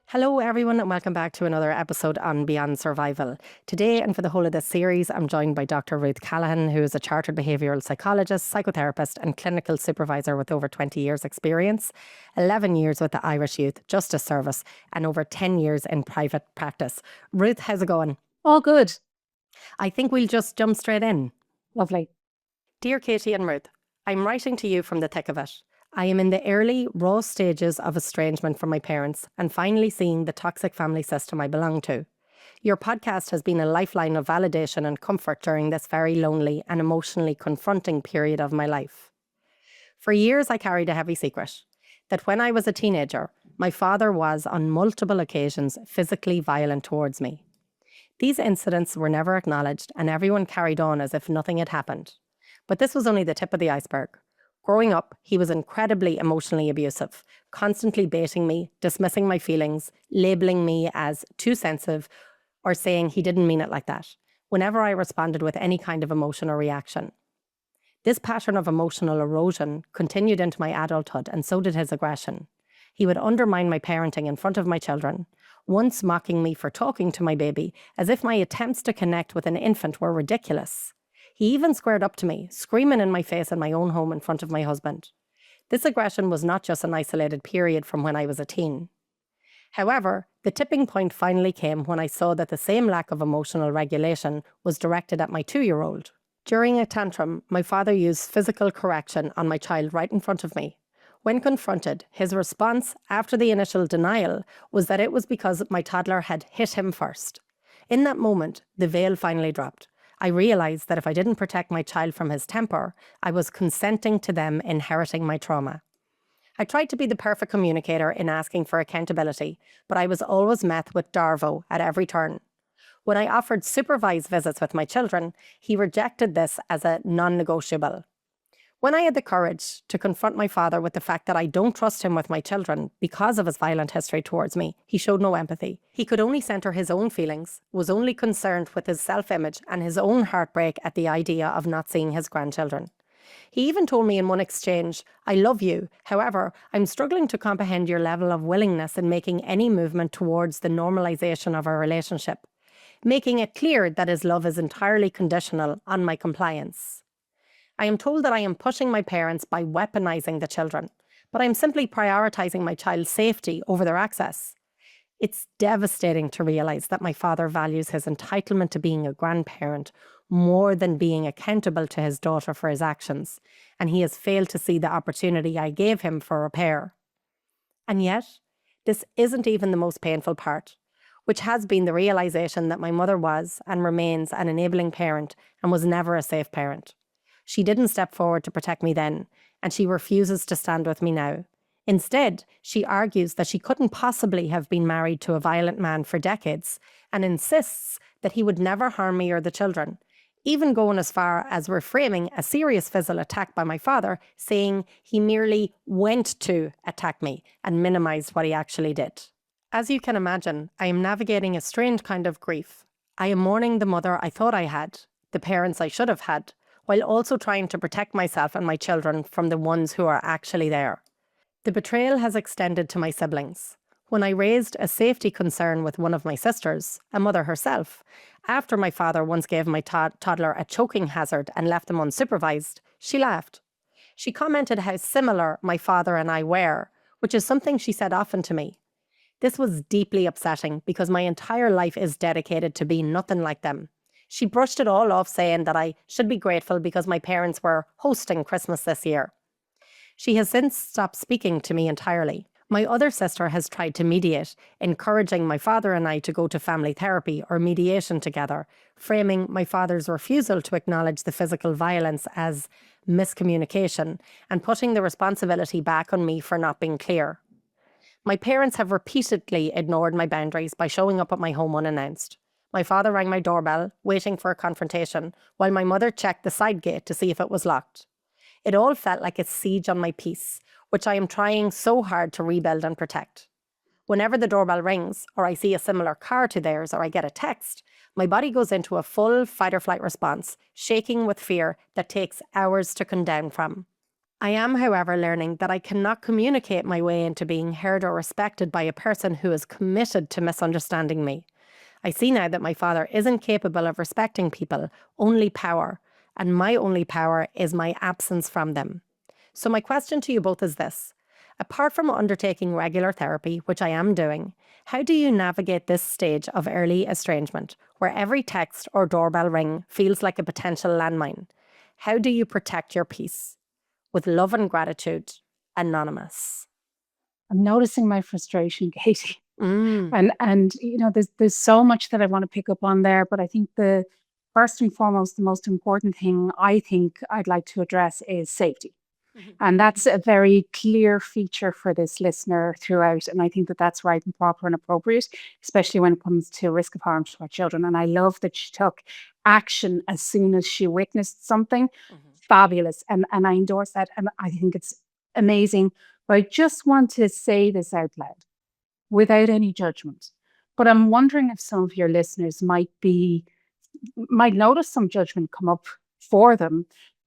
Hello everyone and welcome back to another episode on Beyond Survival. Today and for the whole of this series, I'm joined by Dr. Ruth Callahan, who is a chartered behavioural psychologist, psychotherapist and clinical supervisor with over 20 years experience, 11 years with the Irish Youth Justice Service and over 10 years in private practice. Ruth, how's it going? All good. I think we'll just jump straight in. Lovely. Dear Katie and Ruth, I'm writing to you from the thick of it. I am in the early, raw stages of estrangement from my parents and finally seeing the toxic family system I belong to. Your podcast has been a lifeline of validation and comfort during this very lonely and emotionally confronting period of my life. For years, I carried a heavy secret that when I was a teenager, my father was on multiple occasions physically violent towards me. These incidents were never acknowledged and everyone carried on as if nothing had happened. But this was only the tip of the iceberg. Growing up, he was incredibly emotionally abusive, constantly baiting me, dismissing my feelings, labelling me as too sensitive, or saying he didn't mean it like that, whenever I responded with any kind of emotion or reaction. This pattern of emotional erosion continued into my adulthood, and so did his aggression. He would undermine my parenting in front of my children, once mocking me for talking to my baby, as if my attempts to connect with an infant were ridiculous. He even squared up to me, screaming in my face in my own home in front of my husband. This aggression was not just an isolated period from when I was a teen. However, the tipping point finally came when I saw that the same lack of emotional regulation was directed at my 2-year-old. During a tantrum, my father used physical correction on my child right in front of me. When confronted, his response after the initial denial was that it was because my toddler had hit him first. In that moment, the veil finally dropped. I realised that if I didn't protect my child from his temper, I was consenting to them inheriting my trauma. I tried to be the perfect communicator in asking for accountability, but I was always met with Darvo at every turn. When I offered supervised visits with my children, he rejected this as a non-negotiable. When I had the courage to confront my father with the fact that I don't trust him with my children because of his violent history towards me, he showed no empathy. He could only centre his own feelings, was only concerned with his self-image and his own heartbreak at the idea of not seeing his grandchildren. He even told me in one exchange, "I love you, however, I'm struggling to comprehend your level of willingness in making any movement towards the normalisation of our relationship," making it clear that his love is entirely conditional on my compliance. I am told that I am pushing my parents by weaponizing the children, but I'm simply prioritizing my child's safety over their access. It's devastating to realize that my father values his entitlement to being a grandparent more than being accountable to his daughter for his actions, and he has failed to see the opportunity I gave him for repair. And yet, this isn't even the most painful part, which has been the realization that my mother was and remains an enabling parent and was never a safe parent. She didn't step forward to protect me then, and she refuses to stand with me now. Instead, she argues that she couldn't possibly have been married to a violent man for decades and insists that he would never harm me or the children, even going as far as reframing a serious physical attack by my father, saying he merely went to attack me and minimised what he actually did. As you can imagine, I am navigating a strange kind of grief. I am mourning the mother I thought I had, the parents I should have had, while also trying to protect myself and my children from the ones who are actually there. The betrayal has extended to my siblings. When I raised a safety concern with one of my sisters, a mother herself, after my father once gave my toddler a choking hazard and left them unsupervised, she laughed. She commented how similar my father and I were, which is something she said often to me. This was deeply upsetting because my entire life is dedicated to being nothing like them. She brushed it all off, saying that I should be grateful because my parents were hosting Christmas this year. She has since stopped speaking to me entirely. My other sister has tried to mediate, encouraging my father and I to go to family therapy or mediation together, framing my father's refusal to acknowledge the physical violence as miscommunication and putting the responsibility back on me for not being clear. My parents have repeatedly ignored my boundaries by showing up at my home unannounced. My father rang my doorbell, waiting for a confrontation, while my mother checked the side gate to see if it was locked. It all felt like a siege on my peace, which I am trying so hard to rebuild and protect. Whenever the doorbell rings, or I see a similar car to theirs, or I get a text, my body goes into a full fight-or-flight response, shaking with fear that takes hours to come down from. I am, however, learning that I cannot communicate my way into being heard or respected by a person who is committed to misunderstanding me. I see now that my father isn't capable of respecting people, only power, and my only power is my absence from them. So, my question to you both is this. Apart from undertaking regular therapy, which I am doing, how do you navigate this stage of early estrangement, where every text or doorbell ring feels like a potential landmine? How do you protect your peace? With love and gratitude, Anonymous. I'm noticing my frustration, Katie. Mm. And there's so much that I want to pick up on there, but I think the first and foremost, the most important thing I think I'd like to address is safety. Mhm. And that's a very clear feature for this listener throughout. And I think that that's right and proper and appropriate, especially when it comes to risk of harm to our children. And I love that she took action as soon as she witnessed something Mhm. fabulous. And I endorse that. And I think it's amazing. But I just want to say this out loud without any judgment. But I'm wondering if some of your listeners might notice some judgment come up for them.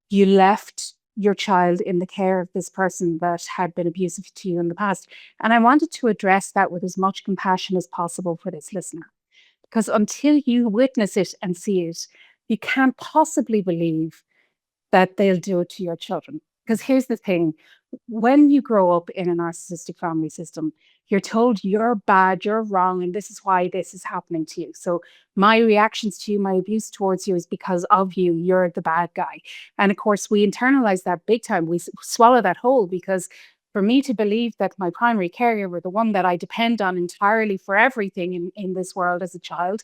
You left your child in the care of this person that had been abusive to you in the past. And I wanted to address that with as much compassion as possible for this listener. Because until you witness it and see it, you can't possibly believe that they'll do it to your children. Because here's the thing, when you grow up in a narcissistic family system, you're told you're bad, you're wrong, and this is why this is happening to you. So my reactions to you, my abuse towards you is because of you. You're the bad guy. And of course, we internalize that big time. We swallow that whole because for me to believe that my primary caregiver, the one that I depend on entirely for everything in this world as a child,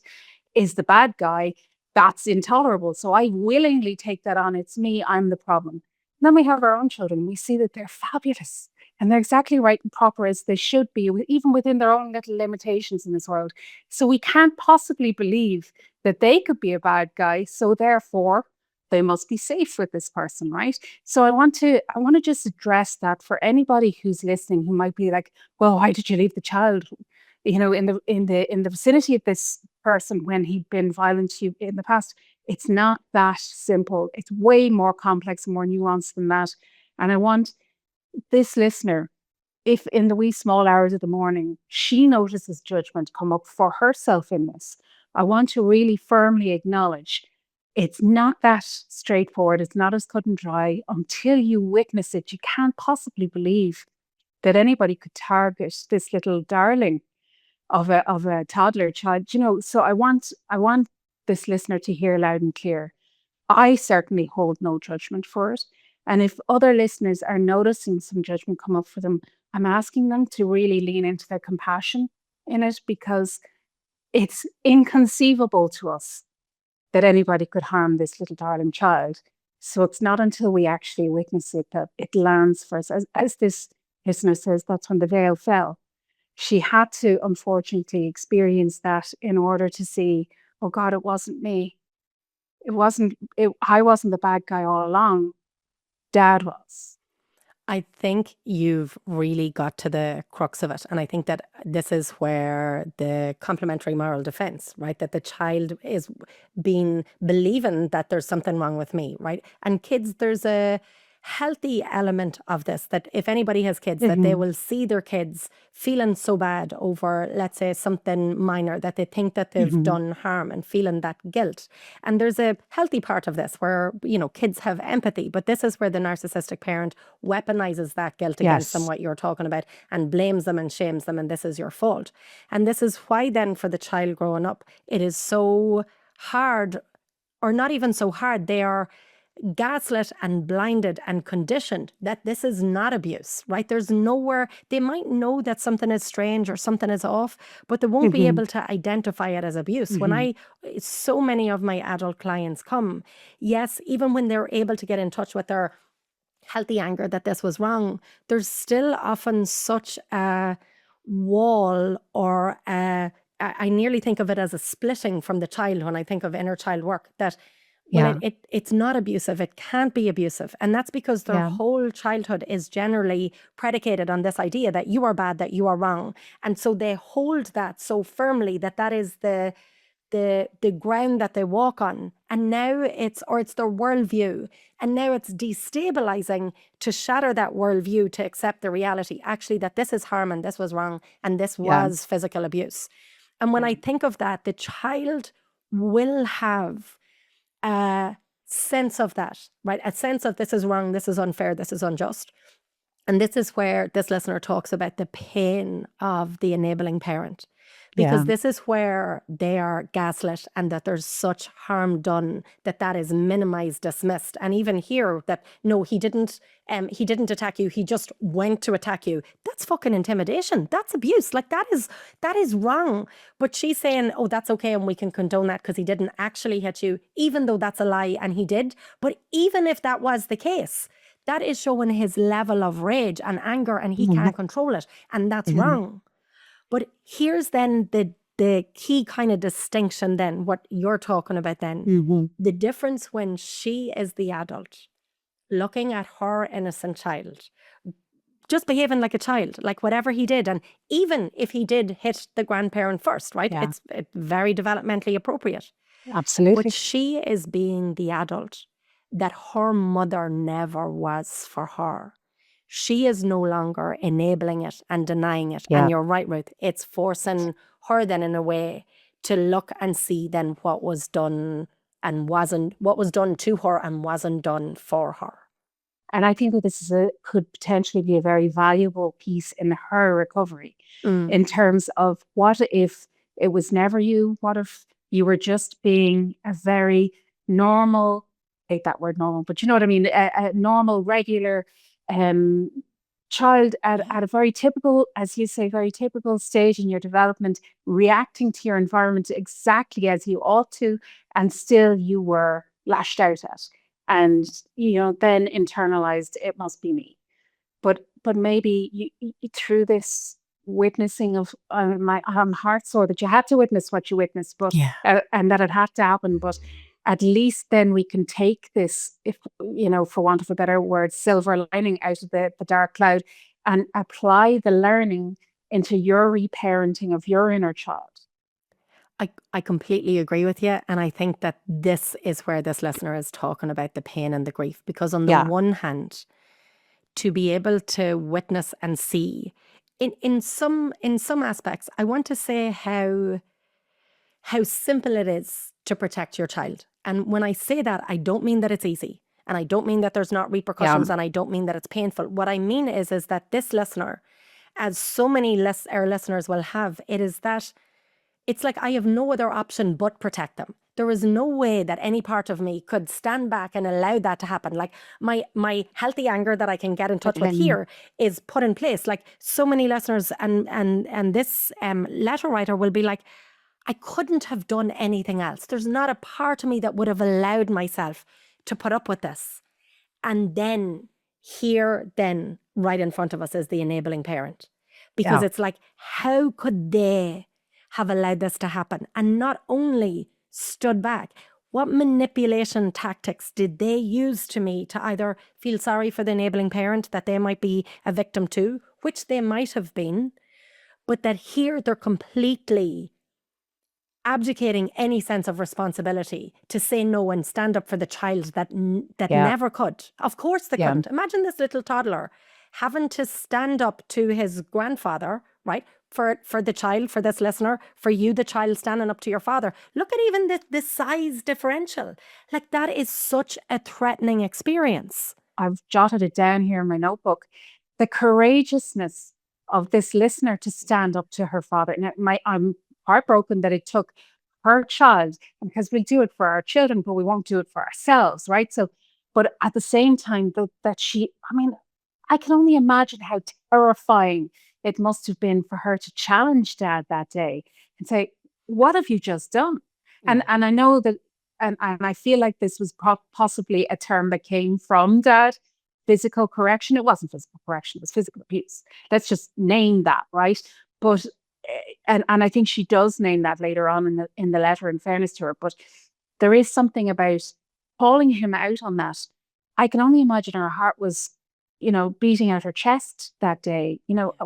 is the bad guy, that's intolerable. So I willingly take that on. It's me, I'm the problem. And then we have our own children. We see that they're fabulous and they're exactly right and proper as they should be, even within their own little limitations in this world. So we can't possibly believe that they could be a bad guy. So therefore, they must be safe with this person, right? So I want to just address that for anybody who's listening who might be like, well, why did you leave the child, in the vicinity of this person when he'd been violent to you in the past? It's not that simple. It's way more complex and more nuanced than that. And I want this listener, if in the wee small hours of the morning she notices judgment come up for herself in this, I want to really firmly acknowledge it's not that straightforward. It's not as cut and dry. Until you witness it, you can't possibly believe that anybody could target this little darling of a toddler child. So I want this listener to hear loud and clear. I certainly hold no judgment for it. And if other listeners are noticing some judgment come up for them, I'm asking them to really lean into their compassion in it, because it's inconceivable to us that anybody could harm this little darling child. So it's not until we actually witness it that it lands for us. As this listener says, that's when the veil fell. She had to unfortunately experience that in order to see, oh God, it wasn't me. I wasn't the bad guy all along. Dad was. I think you've really got to the crux of it. And I think that this is where the complementary moral defense, right? That the child is believing that there's something wrong with me, right? And kids, there's a healthy element of this, that if anybody has kids, that they Hmm. will see their kids feeling so bad over, let's say, something minor, that they think that they've Hmm. done harm and feeling that guilt. And there's a healthy part of this where, kids have empathy, but this is where the narcissistic parent weaponizes that guilt against them, Yes. what you're talking about, and blames them and shames them, and this is your fault. And this is why then for the child growing up, it is so hard, or not even so hard, they are gaslit and blinded and conditioned that this is not abuse, right? There's nowhere, they might know that something is strange or something is off, but they won't be Hmm. able to identify it as abuse. Hmm. So many of my adult clients come, yes, even when they're able to get in touch with their healthy anger that this was wrong, there's still often such a wall, or I nearly think of it as a splitting from the child when I think of inner child work, that well, Yeah. it's not abusive, it can't be abusive. And that's because their Yeah. whole childhood is generally predicated on this idea that you are bad, that you are wrong. And so they hold that so firmly that that is the ground that they walk on, and now it's their worldview, and now it's destabilizing to shatter that worldview to accept the reality actually that this is harm and this was wrong and this Yeah. was physical abuse. And when I think of that, the child will have a sense of that, right? A sense of this is wrong, this is unfair, this is unjust. And this is where this listener talks about the pain of the enabling parent, because Yeah. this is where they are gaslit and that there's such harm done that is minimized, dismissed. And even here that, no, he didn't attack you. He just went to attack you. That's fucking intimidation. That's abuse. Like that is wrong. But she's saying, oh, that's okay. And we can condone that because he didn't actually hit you, even though that's a lie and he did. But even if that was the case, that is showing his level of rage and anger and he can't control it. And that's wrong. But here's then the key kind of distinction then, what you're talking about then. The difference when she is the adult, looking at her innocent child, just behaving like a child, like whatever he did. And even if he did hit the grandparent first, right? Yeah. It's very developmentally appropriate. Absolutely. But she is being the adult that her mother never was for her. She is no longer enabling it and denying it. Yeah. And you're right, Ruth. It's forcing her then in a way to look and see then what was done and what was done to her and wasn't done for her. And I think that this could potentially be a very valuable piece in her recovery in terms of what if it was never you? What if you were just being a very normal, I hate that word normal, but you know what I mean, a normal, regular child at a very typical, as you say, very typical stage in your development, reacting to your environment exactly as you ought to, and still you were lashed out at. And, then internalized, it must be me. But maybe you through this witnessing of my heart sore that you had to witness what you witnessed, but and that it had to happen. But at least then we can take this, if for want of a better word, silver lining out of the dark cloud and apply the learning into your reparenting of your inner child. I completely agree with you. And I think that this is where this listener is talking about the pain and the grief. Because on the one hand, to be able to witness and see in some aspects, I want to say how simple it is to protect your child. And when I say that, I don't mean that it's easy. And I don't mean that there's not repercussions. And I don't mean that it's painful. What I mean is that this listener, as so many our listeners will have, it is that it's like I have no other option but protect them. There is no way that any part of me could stand back and allow that to happen. Like my healthy anger that I can get in touch with here is put in place. Like so many listeners and this letter writer will be like, I couldn't have done anything else. There's not a part of me that would have allowed myself to put up with this. And then here, then right in front of us is the enabling parent. Because it's like, how could they have allowed this to happen and not only stood back? What manipulation tactics did they use to me to either feel sorry for the enabling parent that they might be a victim to, which they might have been, but that here they're completely abdicating any sense of responsibility to say no and stand up for the child that never could. Of course they couldn't. Imagine this little toddler having to stand up to his grandfather, right? For the child, for this listener, for you, the child standing up to your father. Look at even the size differential. Like that is such a threatening experience. I've jotted it down here in my notebook. The courageousness of this listener to stand up to her father. Now, I'm heartbroken that it took her child, because we do it for our children, but we won't do it for ourselves, right? So, but at the same time, that she, I can only imagine how terrifying it must have been for her to challenge Dad that day and say, "What have you just done?" And I know that, and I feel like this was possibly a term that came from Dad. Physical correction. It wasn't physical correction. It was physical abuse. Let's just name that, right? But and I think she does name that later on in the letter, in fairness to her. But there is something about calling him out on that. I can only imagine her heart was, beating out her chest that day.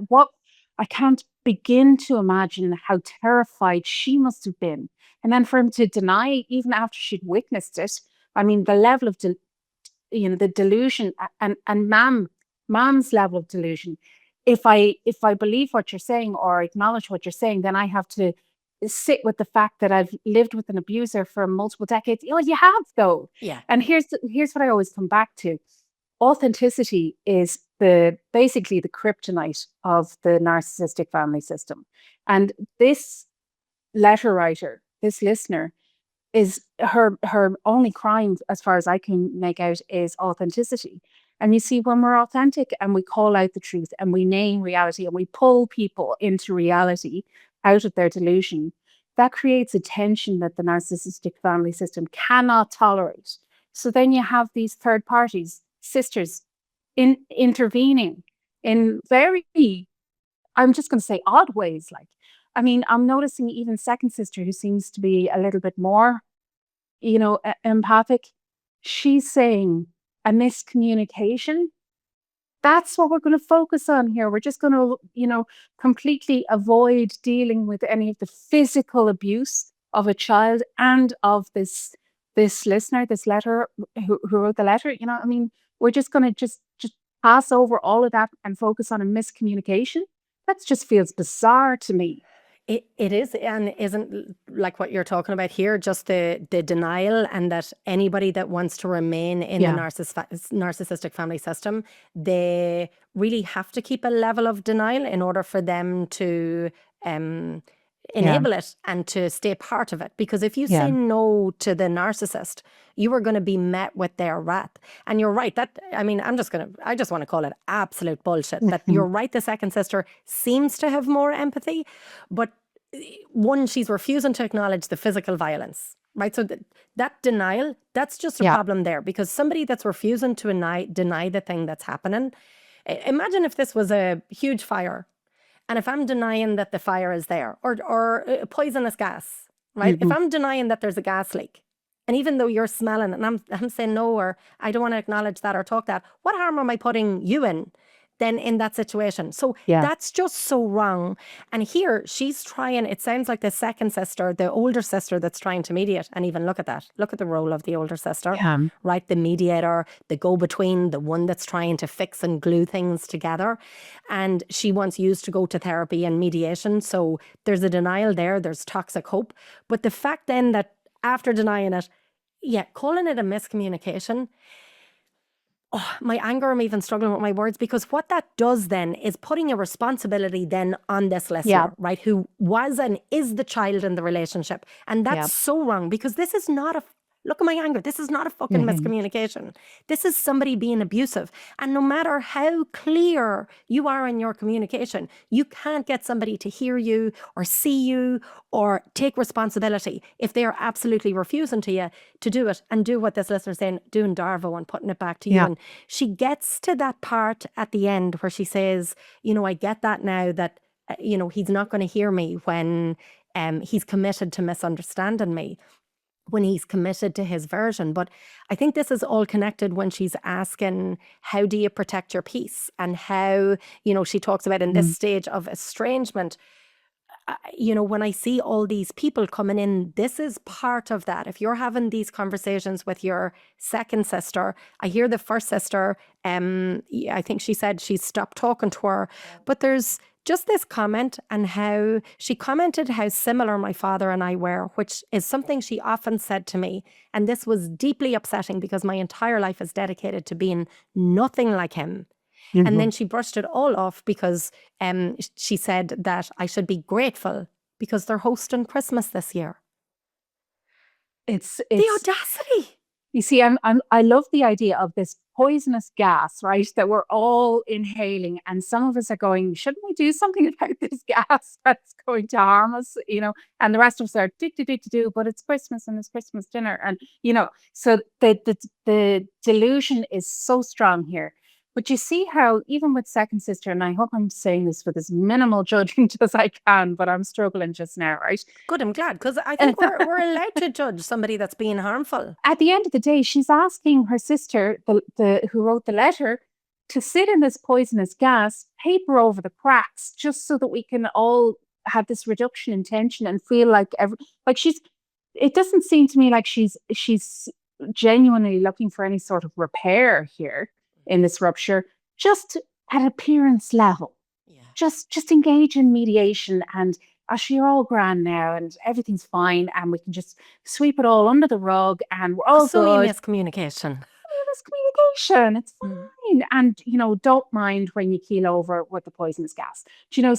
What I can't begin to imagine how terrified she must have been. And then for him to deny, even after she'd witnessed it, I mean, the level of, the delusion and mom's level of delusion. If I believe what you're saying or acknowledge what you're saying, then I have to sit with the fact that I've lived with an abuser for multiple decades. Oh, you have though. Yeah. And here's what I always come back to. Authenticity is basically the kryptonite of the narcissistic family system. And this letter writer, this listener, is her only crime, as far as I can make out, is authenticity. And you see, when we're authentic and we call out the truth and we name reality and we pull people into reality out of their delusion, that creates a tension that the narcissistic family system cannot tolerate. So then you have these third parties, sisters, intervening in very, I'm just going to say, odd ways. Like, I mean, I'm noticing even second sister, who seems to be a little bit more, empathic. She's saying a miscommunication. That's what we're going to focus on here. We're just going to, completely avoid dealing with any of the physical abuse of a child and of this listener, this letter, who wrote the letter. I mean, we're just going to just pass over all of that and focus on a miscommunication. That just feels bizarre to me. It is, and isn't like what you're talking about here, just the denial, and that anybody that wants to remain in the narcissistic family system, they really have to keep a level of denial in order for them to enable it and to stay part of it. Because if you say no to the narcissist, you are going to be met with their wrath. And you're right, that, I mean, I just want to call it absolute bullshit. That you're right, the second sister seems to have more empathy, but one, she's refusing to acknowledge the physical violence, right? So that denial, that's just a problem there, because somebody that's refusing to deny the thing that's happening. Imagine if this was a huge fire, and if I'm denying that the fire is there, or poisonous gas, right? If I'm denying that there's a gas leak, and even though you're smelling it, and I'm saying no, or I don't want to acknowledge that or talk that, what harm am I putting you in then in that situation? So that's just so wrong. And here she's trying, it sounds like the second sister, the older sister, that's trying to mediate. And even look at that. Look at the role of the older sister, right? The mediator, the go-between, the one that's trying to fix and glue things together. And she wants you to go to therapy and mediation. So there's a denial there. There's toxic hope. But the fact then that after denying it, calling it a miscommunication, my anger, I'm even struggling with my words, because what that does then is putting a responsibility then on this listener, right, who was and is the child in the relationship. And that's so wrong, because this is not look at my anger. This is not a fucking miscommunication. This is somebody being abusive. And no matter how clear you are in your communication, you can't get somebody to hear you or see you or take responsibility if they are absolutely refusing to you to do it and do what this listener's saying, doing Darvo and putting it back to you. And she gets to that part at the end where she says, I get that now, that, he's not going to hear me when he's committed to misunderstanding me, when he's committed to his version. But I think this is all connected when she's asking, how do you protect your peace? And how, she talks about in this stage of estrangement, when I see all these people coming in, this is part of that. If you're having these conversations with your second sister, I hear the first sister, I think she said she stopped talking to her, but there's just this comment, and how she commented how similar my father and I were, which is something she often said to me. And this was deeply upsetting, because my entire life is dedicated to being nothing like him. And then she brushed it all off, because she said that I should be grateful because they're hosting Christmas this year. It's the audacity. You see, I love the idea of this poisonous gas, right, that we're all inhaling, and some of us are going, shouldn't we do something about this gas that's going to harm us, and the rest of us are do, but it's Christmas and it's Christmas dinner, and so the delusion is so strong here. But you see how even with second sister, and I hope I'm saying this with as minimal judgment as I can, but I'm struggling just now, right? Good, I'm glad, because I think we're allowed to judge somebody that's being harmful. At the end of the day, she's asking her sister, the who wrote the letter, to sit in this poisonous gas, paper over the cracks, just so that we can all have this reduction in tension and feel like it doesn't seem to me like she's genuinely looking for any sort of repair here in this rupture, just at appearance level. Yeah. Just engage in mediation and actually you're all grand now and everything's fine and we can just sweep it all under the rug and we're all So good. miscommunication. Miscommunication, it's fine. And don't mind when you keel over with the poisonous gas.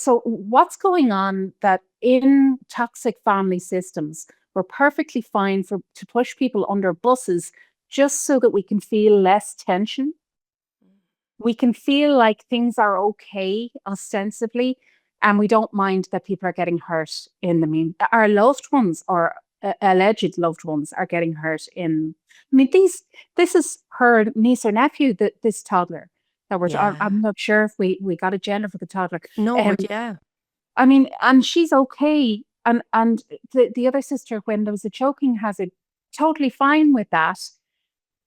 So what's going on that in toxic family systems we're perfectly fine to push people under buses just so that we can feel less tension. We can feel like things are okay ostensibly, and we don't mind that people are getting hurt in the mean. Our loved ones or alleged loved ones are getting hurt in. I mean, this is her niece or nephew, this toddler that I'm not sure if we got a gender for the toddler. No, but yeah. I mean, and she's okay. And the other sister, when there was a choking hazard, totally fine with that.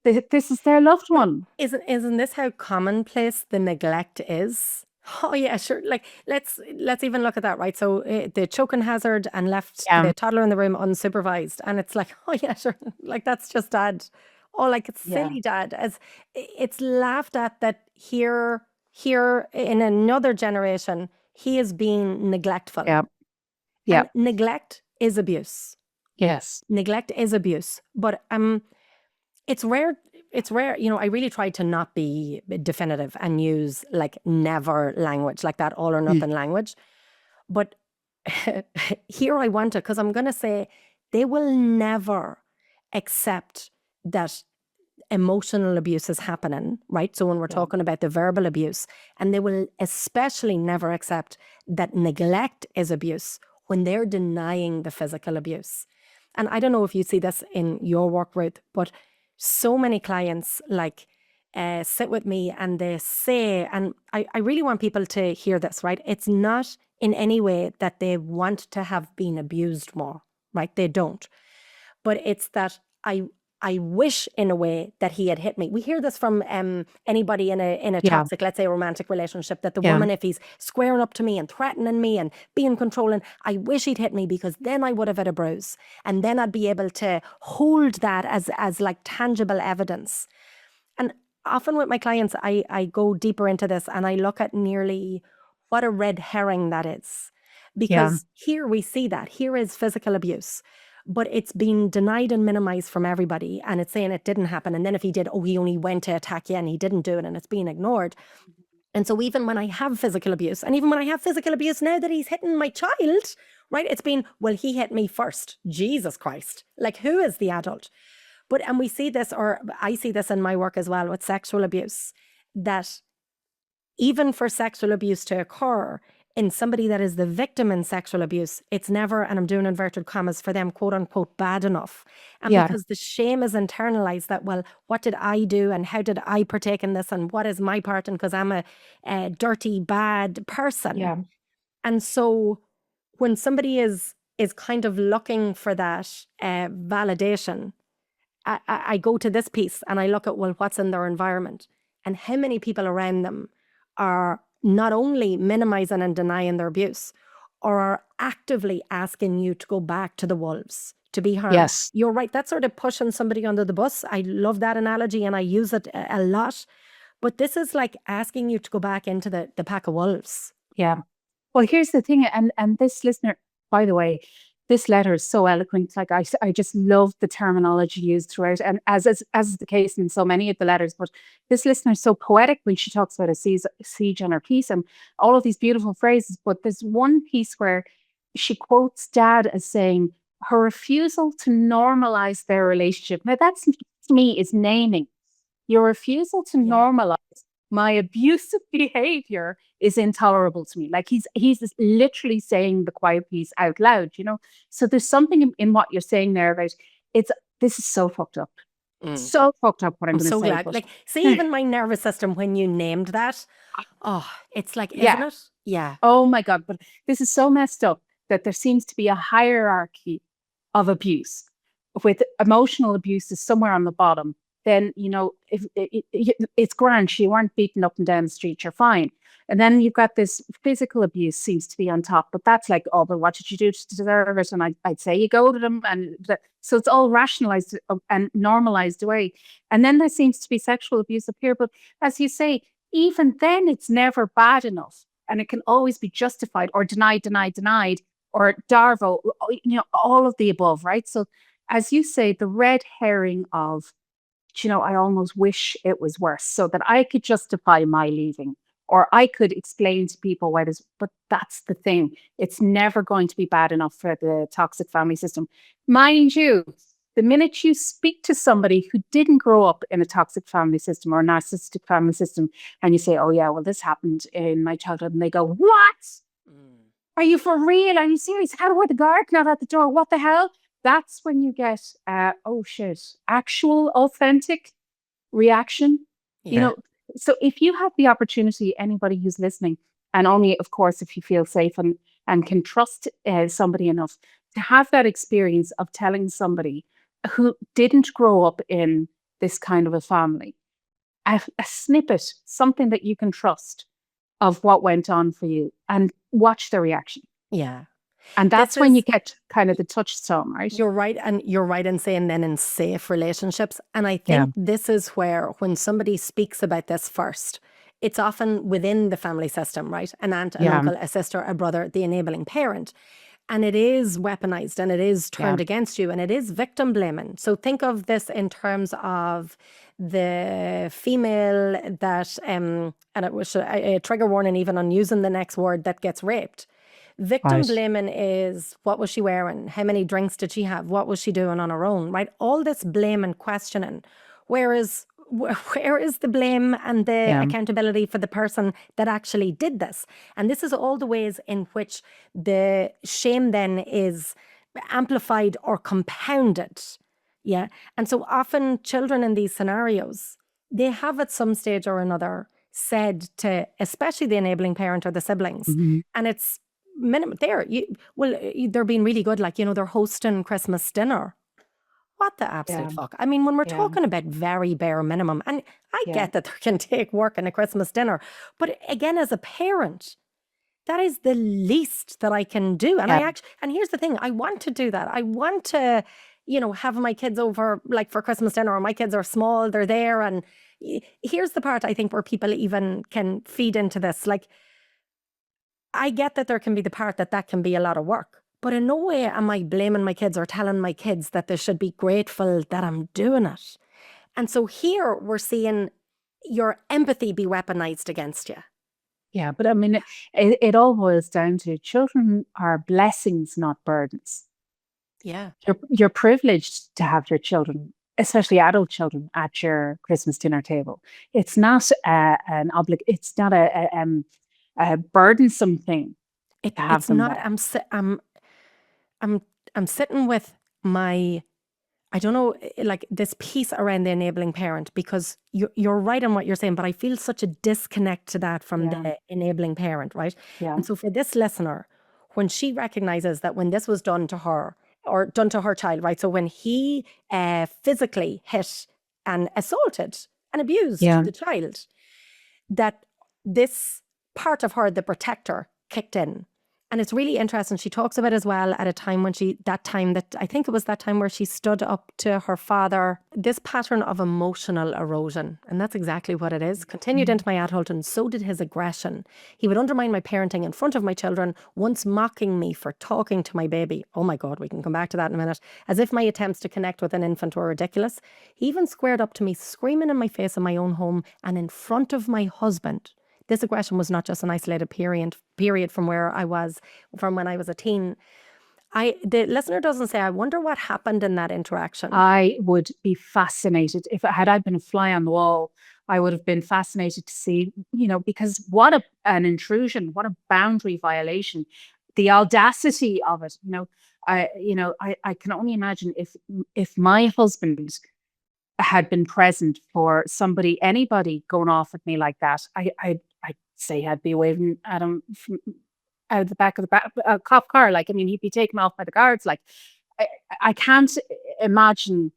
This is their loved one. Isn't this how commonplace the neglect is? Oh yeah, sure. Like let's even look at that, right? So the choking hazard and left the toddler in the room unsupervised, and it's like, oh yeah, sure. Like that's just dad. Oh, like it's silly dad. As it's laughed at that here in another generation, he is being neglectful. Yeah. And neglect is abuse. Yes. Neglect is abuse. But it's rare. I really try to not be definitive and use like never language, like that all or nothing language. But here I want to, because I'm going to say they will never accept that emotional abuse is happening, right? So when we're talking about the verbal abuse, and they will especially never accept that neglect is abuse when they're denying the physical abuse. And I don't know if you see this in your work, Ruth, but so many clients sit with me and they say, and I really want people to hear this, right? It's not in any way that they want to have been abused more, right? They don't. But it's that I wish in a way that he had hit me. We hear this from anybody in a toxic, let's say, romantic relationship, that the woman, if he's squaring up to me and threatening me and being controlling, I wish he'd hit me because then I would have had a bruise. And then I'd be able to hold that as like tangible evidence. And often with my clients, I go deeper into this and I look at nearly what a red herring that is. Because here we see that. Here is physical abuse. But it's been denied and minimized from everybody. And it's saying it didn't happen. And then if he did, he only went to attack you and he didn't do it. And it's being ignored. And so even when I have physical abuse, and even when I have physical abuse now that he's hitting my child, right, it's been, well, he hit me first. Jesus Christ. Like, who is the adult? And we see this, or I see this in my work as well with sexual abuse, that even for sexual abuse to occur in somebody that is the victim in sexual abuse, it's never, and I'm doing inverted commas for them, quote unquote, bad enough. And because the shame is internalized that, well, what did I do and how did I partake in this and what is my part? And because I'm a dirty, bad person. Yeah. And so when somebody is kind of looking for that validation, I go to this piece and I look at, well, what's in their environment and how many people around them are not only minimizing and denying their abuse, or are actively asking you to go back to the wolves, to be harmed. Yes. You're right. That's sort of pushing somebody under the bus. I love that analogy and I use it a lot. But this is like asking you to go back into the pack of wolves. Yeah. Well, here's the thing. And this listener, by the way, this letter is so eloquent. Like I just love the terminology used throughout, and as is the case in so many of the letters. But this listener is so poetic when she talks about a siege on her peace and all of these beautiful phrases. But there's one piece where she quotes Dad as saying, "Her refusal to normalize their relationship." Now that's, to me, is naming. Your refusal to normalize my abusive behavior is intolerable to me. Like he's literally saying the quiet piece out loud, So there's something in what you're saying there about this is so fucked up. So fucked up what I'm going to so say. Glad. Like, see, even my nervous system when you named that, it's like, isn't it? Yeah. Oh my God. But this is so messed up that there seems to be a hierarchy of abuse, with emotional abuse is somewhere on the bottom. then, if it's grand, you weren't beaten up and down the street, you're fine. And then you've got this physical abuse seems to be on top, but that's like, oh, but what did you do to deserve it? And I'd say you go to them, so it's all rationalized and normalized away. And then there seems to be sexual abuse up here, but as you say, even then, it's never bad enough, and it can always be justified or denied, or Darvo, all of the above, right? So, as you say, the red herring of, I almost wish it was worse so that I could justify my leaving, or I could explain to people why this, but that's the thing. It's never going to be bad enough for the toxic family system. Mind you, the minute you speak to somebody who didn't grow up in a toxic family system or a narcissistic family system, and you say, oh, yeah, well, this happened in my childhood, and they go, what? Are you for real? Are you serious? How were the guard not at the door? What the hell? That's when you get, oh shit, actual authentic reaction. Yeah. So if you have the opportunity, anybody who's listening, and only, of course, if you feel safe and can trust somebody enough to have that experience of telling somebody who didn't grow up in this kind of a family, a snippet, something that you can trust of what went on for you, and watch their reaction. Yeah. And This that's when you is, get kind of the touchstone, right? you're right. And you're right in saying then in safe relationships. And I Yeah. think this is where, when somebody speaks about this first, it's often within the family system, right? An aunt, an Yeah. uncle, a sister, a brother, the enabling parent. And it is weaponized and it is Yeah. turned against you, and it is victim blaming. So think of this in terms of the female that, and it was a trigger warning even on using the next word, that gets raped. Victim Right. blaming is, what was she wearing? How many drinks did she have? What was she doing on her own? Right? All this blame and questioning. Whereas, where is the blame and the Yeah. accountability for the person that actually did this? And this is all the ways in which the shame then is amplified or compounded. Yeah. And so often children in these scenarios, they have at some stage or another said to, especially the enabling parent or the siblings, Mhm. and it's they're being really good, like, they're hosting Christmas dinner. What the absolute Yeah. fuck? I mean, when we're Yeah. talking about very bare minimum, and I Yeah. get that there can take work in a Christmas dinner, but again, as a parent, that is the least that I can do. And Yeah. and here's the thing, I want to do that. I want to, have my kids over, like, for Christmas dinner, or my kids are small, they're there. And here's the part I think where people even can feed into this. Like, I get that there can be the part that can be a lot of work, but in no way am I blaming my kids or telling my kids that they should be grateful that I'm doing it. And so here we're seeing your empathy be weaponized against you. Yeah. But I mean, it all boils down to children are blessings, not burdens. Yeah. You're privileged to have your children, especially adult children, at your Christmas dinner table. It's not it's not a burdensome thing to have It's them not, there. I'm I'm sitting with my, I don't know, like, this piece around the enabling parent, because you're right on what you're saying, but I feel such a disconnect to that from Yeah. the enabling parent, right? Yeah. And so for this listener, when she recognizes that when this was done to her, or done to her child, right? So when he physically hit and assaulted and abused Yeah. the child, that this part of her, the protector, kicked in. And it's really interesting. She talks about as well, at a time when I think it was that time where she stood up to her father, this pattern of emotional erosion. And that's exactly what it is. Continued into my adulthood, and so did his aggression. He would undermine my parenting in front of my children, once mocking me for talking to my baby. Oh my God, we can come back to that in a minute. As if my attempts to connect with an infant were ridiculous. He even squared up to me, screaming in my face in my own home and in front of my husband. This aggression was not just an isolated period from when I was a teen. The listener doesn't say, I wonder what happened in that interaction. I would be fascinated if I been a fly on the wall. I would have been fascinated to see, because what an intrusion, what a boundary violation, the audacity of it. I can only imagine if my husband had been present for anybody going off at me like that. I'd say I'd be waving at him from out of the back of a cop car. Like, I mean, he'd be taken off by the guards. Like, I can't imagine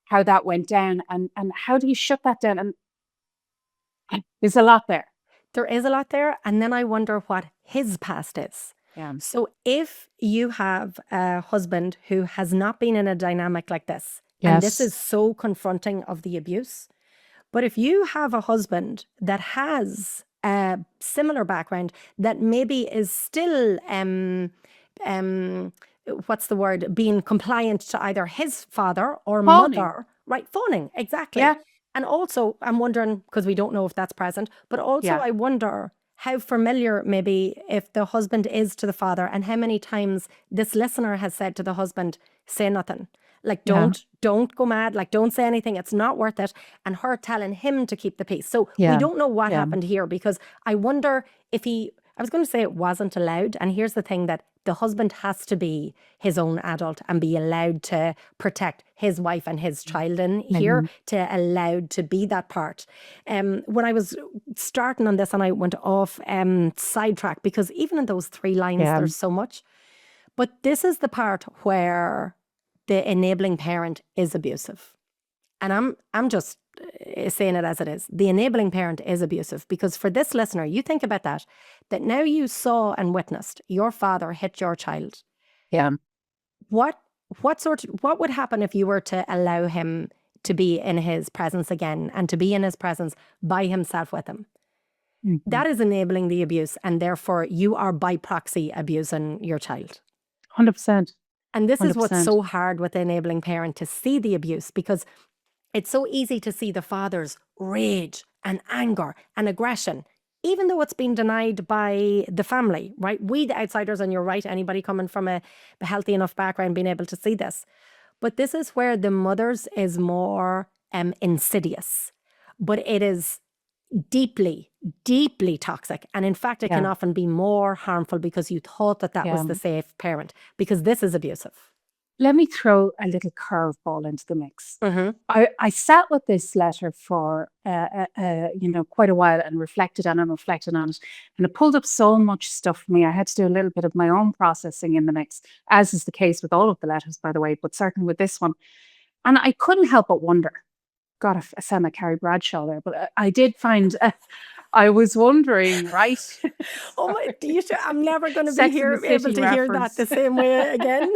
how that went down, and how do you shut that down? And there's a lot there. There is a lot there. And then I wonder what his past is. Yeah. So if you have a husband who has not been in a dynamic like this, and this Yes. is so confronting of the abuse, but if you have a husband that has a similar background, that maybe is still, what's the word, being compliant to either his father or Phoning. mother, right? Phoning, exactly. Yeah. And also, I'm wondering, because we don't know if that's present, but also Yeah. I wonder how familiar maybe if the husband is to the father, and how many times this listener has said to the husband, say nothing. Like, Yeah. don't go mad. Like, don't say anything. It's not worth it. And her telling him to keep the peace. So we Yeah. don't know what Yeah. happened here, because I wonder if I was going to say it wasn't allowed. And here's the thing, that the husband has to be his own adult and be allowed to protect his wife and his child in here, to allowed to be that part. When I was starting on this and I went off sidetrack, because even in those 3 lines, Yeah. there's so much. But this is the part where the enabling parent is abusive. And I'm just saying it as it is. The enabling parent is abusive, because for this listener, you think about that now you saw and witnessed your father hit your child. Yeah. What would happen if you were to allow him to be in his presence again, and to be in his presence by himself with him? That is enabling the abuse, and therefore you are by proxy abusing your child. 100%. And this is what's 100%. so hard with the enabling parent, to see the abuse, because it's so easy to see the father's rage and anger and aggression, even though it's been denied by the family, right? We, the outsiders, and you're right, anybody coming from a healthy enough background being able to see this. But this is where the mother's is more insidious, but it is deeply, deeply toxic. And in fact, it can often be more harmful, because you thought that was the safe parent, because this is abusive. Let me throw a little curveball into the mix. Mm-hmm. I sat with this letter for quite a while, and reflected on it, and it pulled up so much stuff for me. I had to do a little bit of my own processing in the mix, as is the case with all of the letters, by the way, but certainly with this one. And I couldn't help but wonder. God, I sound like Carrie Bradshaw there, but I did find. I was wondering, right? Oh my! I'm never going to be Sex and the able City to hear that reference. the same way again.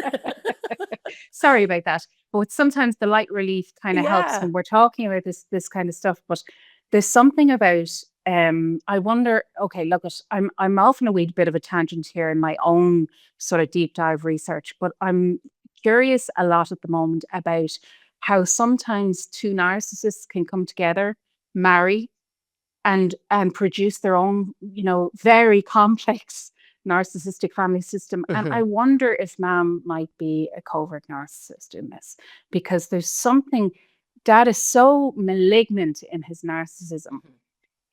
Sorry about that. But sometimes the light relief kind of helps Yeah. when we're talking about this kind of stuff. But there's something about I wonder, okay, look, I'm often a wee bit of a tangent here in my own sort of deep dive research, but I'm curious a lot at the moment about how sometimes 2 narcissists can come together, marry, and produce their own, very complex narcissistic family system. And I wonder if Mam might be a covert narcissist in this, because there's something that is so malignant in his narcissism.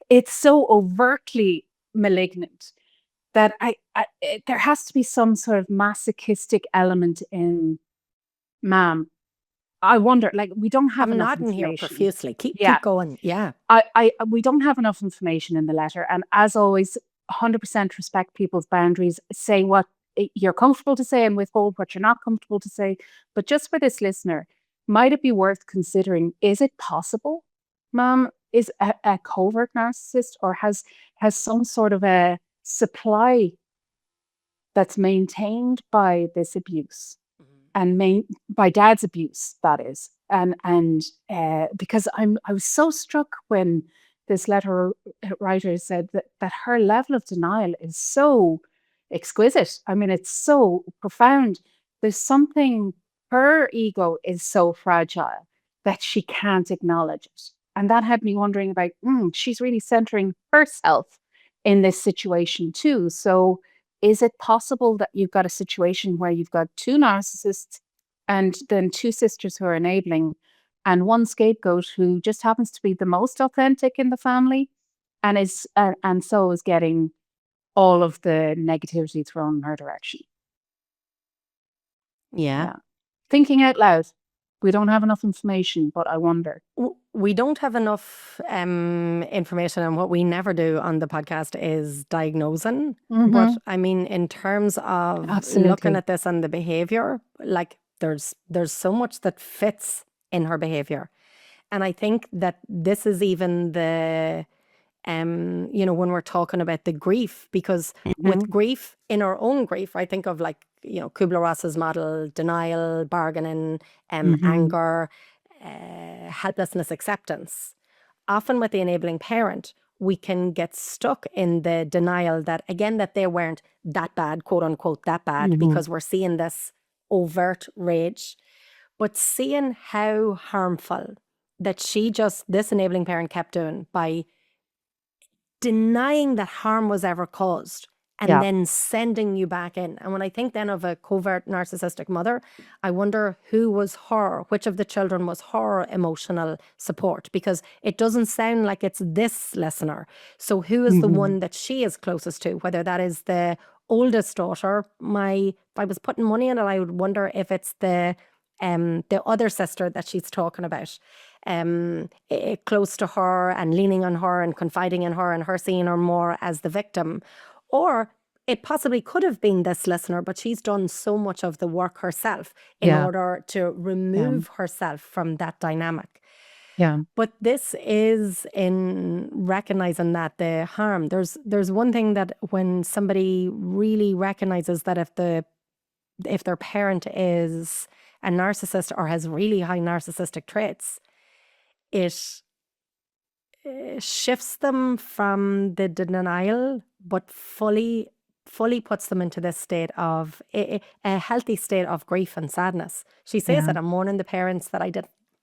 It's so overtly malignant that there has to be some sort of masochistic element in Mam. I wonder, like, we don't have I'm enough nodding here information. profusely. Keep going. Yeah. We don't have enough information in the letter. And as always, 100% respect people's boundaries. Say what you're comfortable to say and withhold what you're not comfortable to say. But just for this listener, might it be worth considering, is it possible Mom is a covert narcissist, or has some sort of a supply that's maintained by this abuse? And by Dad's abuse, that is, and because I was so struck when this letter writer said that her level of denial is so exquisite. I mean, it's so profound. There's something, her ego is so fragile that she can't acknowledge it, and that had me wondering about, she's really centering herself in this situation too. So is it possible that you've got a situation where you've got 2 narcissists, and then 2 sisters who are enabling, and 1 scapegoat who just happens to be the most authentic in the family, and so is getting all of the negativity thrown in her direction? Yeah. Thinking out loud. We don't have enough information, but I wonder. We don't have enough information, and what we never do on the podcast is diagnosing. But I mean, in terms of looking at this and the behavior, like there's so much that fits in her behavior. And I think that this is even the, when we're talking about the grief, because with grief, in our own grief, I think of like, Kubler-Ross's model, denial, bargaining, anger, helplessness, acceptance. Often with the enabling parent, we can get stuck in the denial that, again, that they weren't that bad, quote unquote, that bad, because we're seeing this overt rage. But seeing how harmful that this enabling parent kept doing by denying that harm was ever caused and then sending you back in. And when I think then of a covert narcissistic mother, I wonder which of the children was her emotional support, because it doesn't sound like it's this listener. So who is the one that she is closest to, whether that is the oldest daughter? If I was putting money in it, I would wonder if it's the other sister that she's talking about, close to her and leaning on her and confiding in her and her seeing her more as the victim. Or it possibly could have been this listener, but she's done so much of the work herself in order to remove herself from that dynamic. Yeah. But this is in recognizing that the harm. There's one thing that when somebody really recognizes that if their parent is a narcissist or has really high narcissistic traits, it shifts them from the denial, but fully puts them into this state of a healthy state of grief and sadness. She says that I'm mourning the parents that I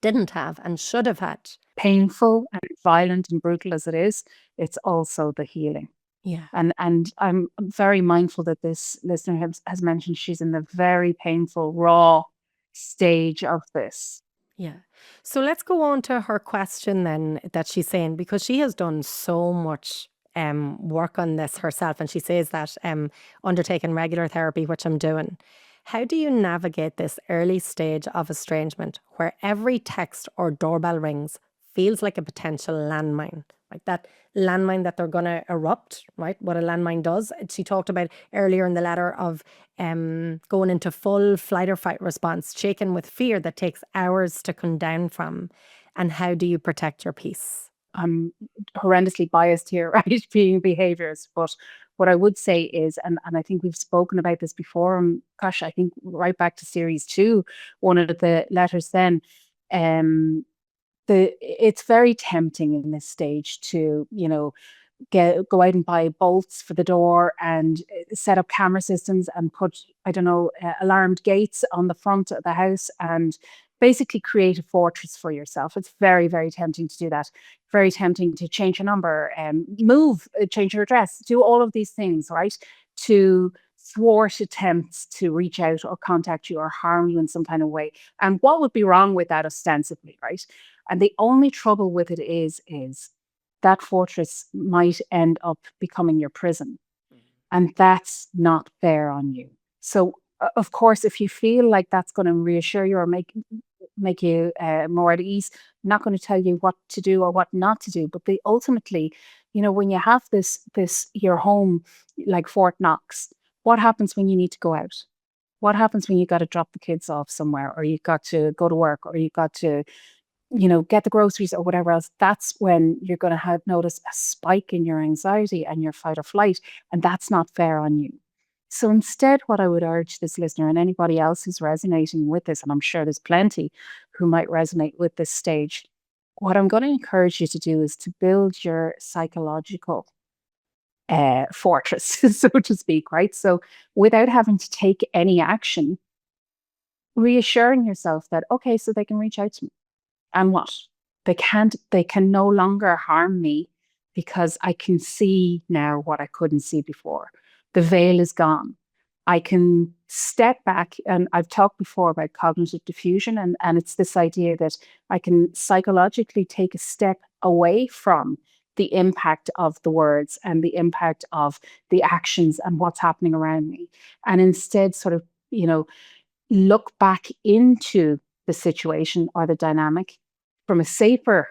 didn't have and should have had. Painful and violent and brutal as it is, it's also the healing. Yeah. And I'm very mindful that this listener has mentioned she's in the very painful, raw stage of this. Yeah. So let's go on to her question then that she's saying, because she has done so much work on this herself. And she says that undertaking regular therapy, which I'm doing. How do you navigate this early stage of estrangement where every text or doorbell rings feels like a potential landmine? Like that landmine that they're going to erupt, right? What a landmine does. She talked about earlier in the letter of going into full flight or fight response, shaken with fear that takes hours to come down from. And how do you protect your peace? I'm horrendously biased here, right? Being behaviors. But what I would say is, and I think we've spoken about this before, gosh, I think right back to series 2, one of the letters then, it's very tempting in this stage to, go out and buy bolts for the door and set up camera systems and put, I don't know, alarmed gates on the front of the house and basically create a fortress for yourself. It's very, very tempting to do that. Very tempting to change your number, move, change your address, do all of these things, right? To thwart attempts to reach out or contact you or harm you in some kind of way. And what would be wrong with that ostensibly, right? And the only trouble with it is that fortress might end up becoming your prison. And that's not fair on you. So, of course, if you feel like that's going to reassure you or make you more at ease, I'm not going to tell you what to do or what not to do. But ultimately, when you have this your home like Fort Knox, what happens when you need to go out? What happens when you got to drop the kids off somewhere, or you got to go to work, or you got to get the groceries or whatever else? That's when you're going to notice a spike in your anxiety and your fight or flight. And that's not fair on you. So instead, what I would urge this listener and anybody else who's resonating with this, and I'm sure there's plenty who might resonate with this stage, what I'm going to encourage you to do is to build your psychological fortress, so to speak, right? So without having to take any action, reassuring yourself that, okay, so they can reach out to me. And what? They can no longer harm me because I can see now what I couldn't see before. The veil is gone. I can step back, and I've talked before about cognitive diffusion, and it's this idea that I can psychologically take a step away from the impact of the words and the impact of the actions and what's happening around me. And instead sort of, look back into the situation or the dynamic from a safer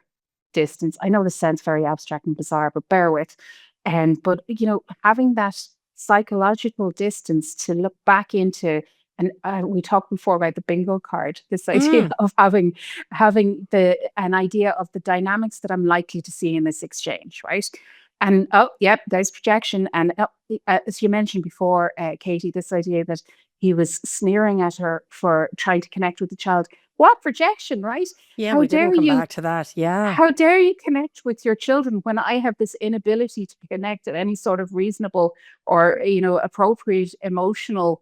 distance. I know this sounds very abstract and bizarre, but bear with. But having that psychological distance to look back into And we talked before about the bingo card, this idea Mm, of having an idea of the dynamics that I'm likely to see in this exchange, right? And oh, yep, there's projection. And as you mentioned before, Katie, this idea that he was sneering at her for trying to connect with the child. What projection, right? yeah, How we didn't dare come you back to that. Yeah. how dare you connect with your children when I have this inability to connect at any sort of reasonable or appropriate emotional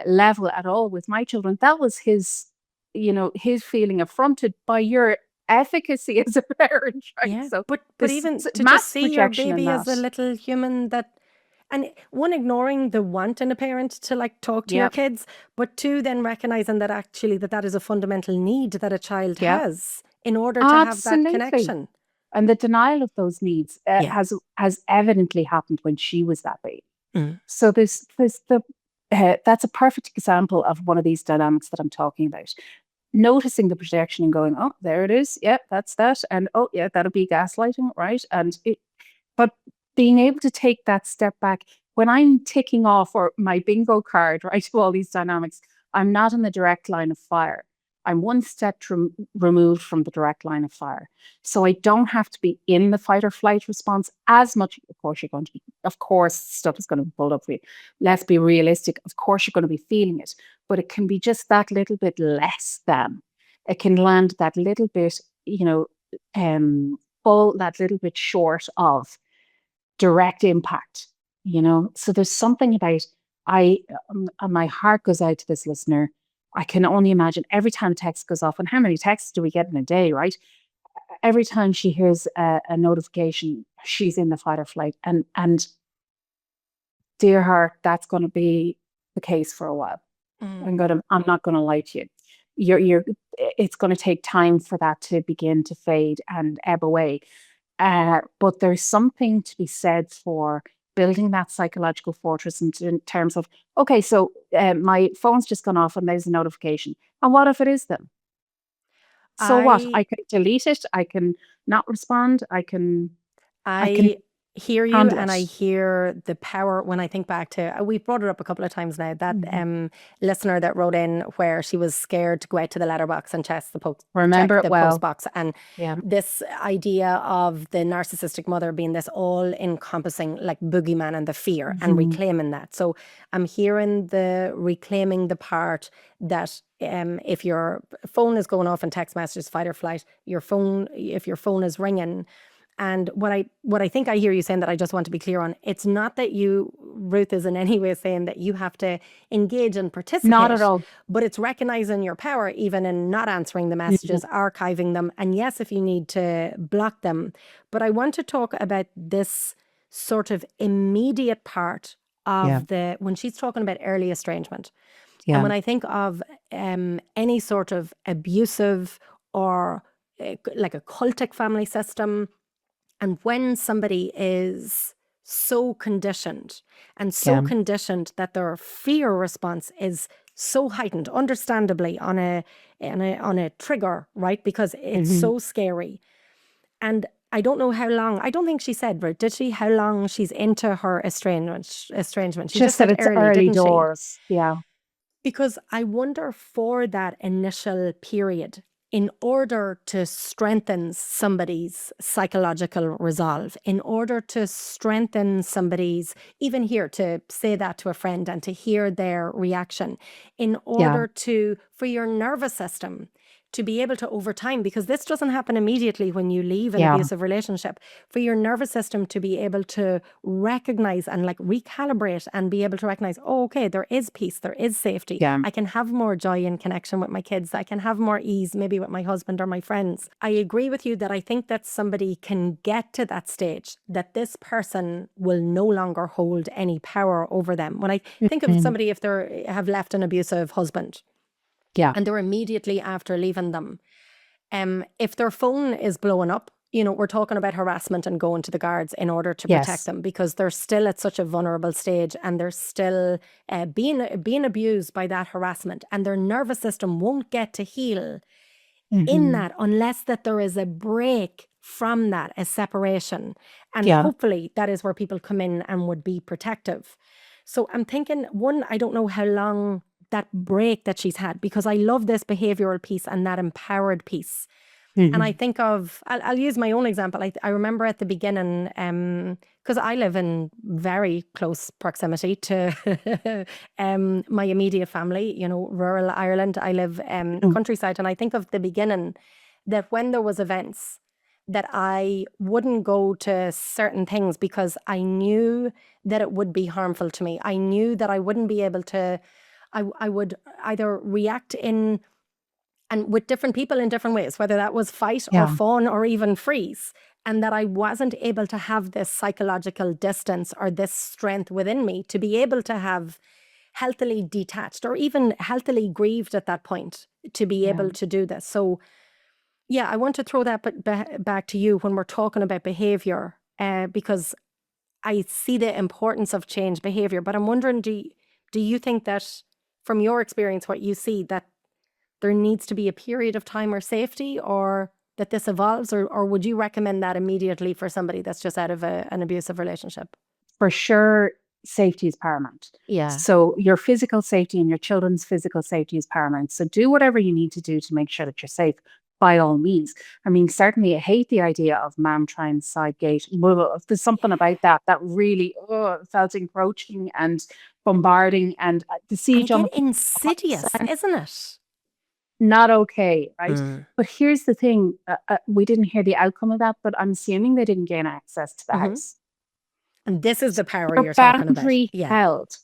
level at all with my children? That was his feeling affronted by your efficacy as a parent, right? Yeah, So but this even to just mass see your projection in baby as that. a little human that, and one, ignoring the want in a parent to like talk to your Yep, kids, but two, then recognizing that actually that is a fundamental need that a child yep, has in order to have that absolutely. connection. And the denial of those needs Yeah. has evidently happened when she was that baby. Mm. So there's the that's a perfect example of one of these dynamics that I'm talking about. Noticing the projection and going, oh, there it is. Yep, that's that. And oh, yeah, that'll be gaslighting, right? But being able to take that step back when I'm ticking off or my bingo card, right, to all these dynamics, I'm not in the direct line of fire. I'm one step removed from the direct line of fire. So I don't have to be in the fight or flight response as much. Of course, you're going to be, of course, stuff is going to be pulled up for you. Let's be realistic. Of course, you're going to be feeling it, but it can be just that little bit less than. It can land that little bit, fall that little bit short of direct impact, So there's something about my heart goes out to this listener. I can only imagine every time a text goes off, and how many texts do we get in a day, right? Every time she hears a notification, she's in the fight or flight, and dear heart, that's going to be the case for a while. Mm. I'm not gonna lie to you. You're it's gonna take time for that to begin to fade and ebb away. But there's something to be said for building that psychological fortress in terms of, okay, so my phone's just gone off and there's a notification. And what if it is them? So what? I I can delete it, I can not respond, I can I hear you, handle and it. I hear the power when I think back to, we've brought it up a couple of times now, that Mhm. listener that wrote in where she was scared to go out to the letterbox and Remember check it the post well. box. And Yeah. this idea of the narcissistic mother being this all encompassing like boogeyman and the fear and Mhm. reclaiming that. So I'm hearing the reclaiming the part that if your phone is going off in text messages, fight or flight, if your phone is ringing, and what I think I hear you saying that I just want to be clear on, it's not that you, Ruth, is in any way saying that you have to engage and Not at participate, all. but it's recognizing your power even in not answering the Mhm. messages, archiving them, and yes, if you need to block them. But I want to talk about this sort of immediate part Yeah. of the, when she's talking about early estrangement. And Yeah. when I think of any sort of abusive or like a cultic family system, and when somebody is so conditioned and so Yeah. conditioned that their fear response is so heightened, understandably on a trigger, right? Because it's Mhm. so scary. And I don't know how long, I don't think she said, right? Did she, how long she's into her estrangement? She just Just that said it's early, early didn't she? doors. Yeah. Because I wonder, for that initial period, in order to strengthen somebody's psychological resolve, in order to strengthen somebody's, even here to say that to a friend and to hear their reaction, in Yeah. order for your nervous system to be able to, over time, because this doesn't happen immediately when you leave an Yeah. abusive relationship, for your nervous system to be able to recognize and like recalibrate and be able to recognize, oh, okay, there is peace, there is safety. Yeah. I can have more joy and connection with my kids. I can have more ease, maybe with my husband or my friends. I agree with you that I think that somebody can get to that stage that this person will no longer hold any power over them. When I think of Mhm. somebody, if they have left an abusive husband, Yeah. and they're immediately after leaving them, if their phone is blowing up, we're talking about harassment and going to the guards in order to protect Yes. them, because they're still at such a vulnerable stage and they're still being abused by that harassment, and their nervous system won't get to heal in Mhm. that unless that there is a break from that, a separation. And Yeah. hopefully that is where people come in and would be protective. So I'm thinking, one, I don't know how long that break that she's had, because I love this behavioral piece and that empowered piece. And I think of, I'll use my own example. I remember at the beginning, because I live in very close proximity to my immediate family, you know, rural Ireland. I live countryside. And I think of the beginning that when there was events, that I wouldn't go to certain things because I knew that it would be harmful to me. I knew that I wouldn't be able to, I would either react in and with different people in different ways, whether that was fight or fawn or even freeze, and that I wasn't able to have this psychological distance or this strength within me to be able to have healthily detached or even healthily grieved at that point to be able to do this. So yeah, I want to throw that back to you when we're talking about behavior, because I see the importance of change behavior, but I'm wondering, do you think that from your experience, what you see, that there needs to be a period of time or safety, or that this evolves, or would you recommend that immediately for somebody that's just out of an abusive relationship? For sure, safety is paramount. Yeah. So your physical safety and your children's physical safety is paramount. So do whatever you need to do to make sure that you're safe, by all means. I mean, certainly I hate the idea of mom trying side gate. There's something about that really felt encroaching and bombarding, and the And siege on again, the insidious, isn't it? not okay, right? Mm. But here's the thing, we didn't hear the outcome of that, but I'm assuming they didn't gain access to the house. And this is the power Your you're talking about. boundary Yeah. held.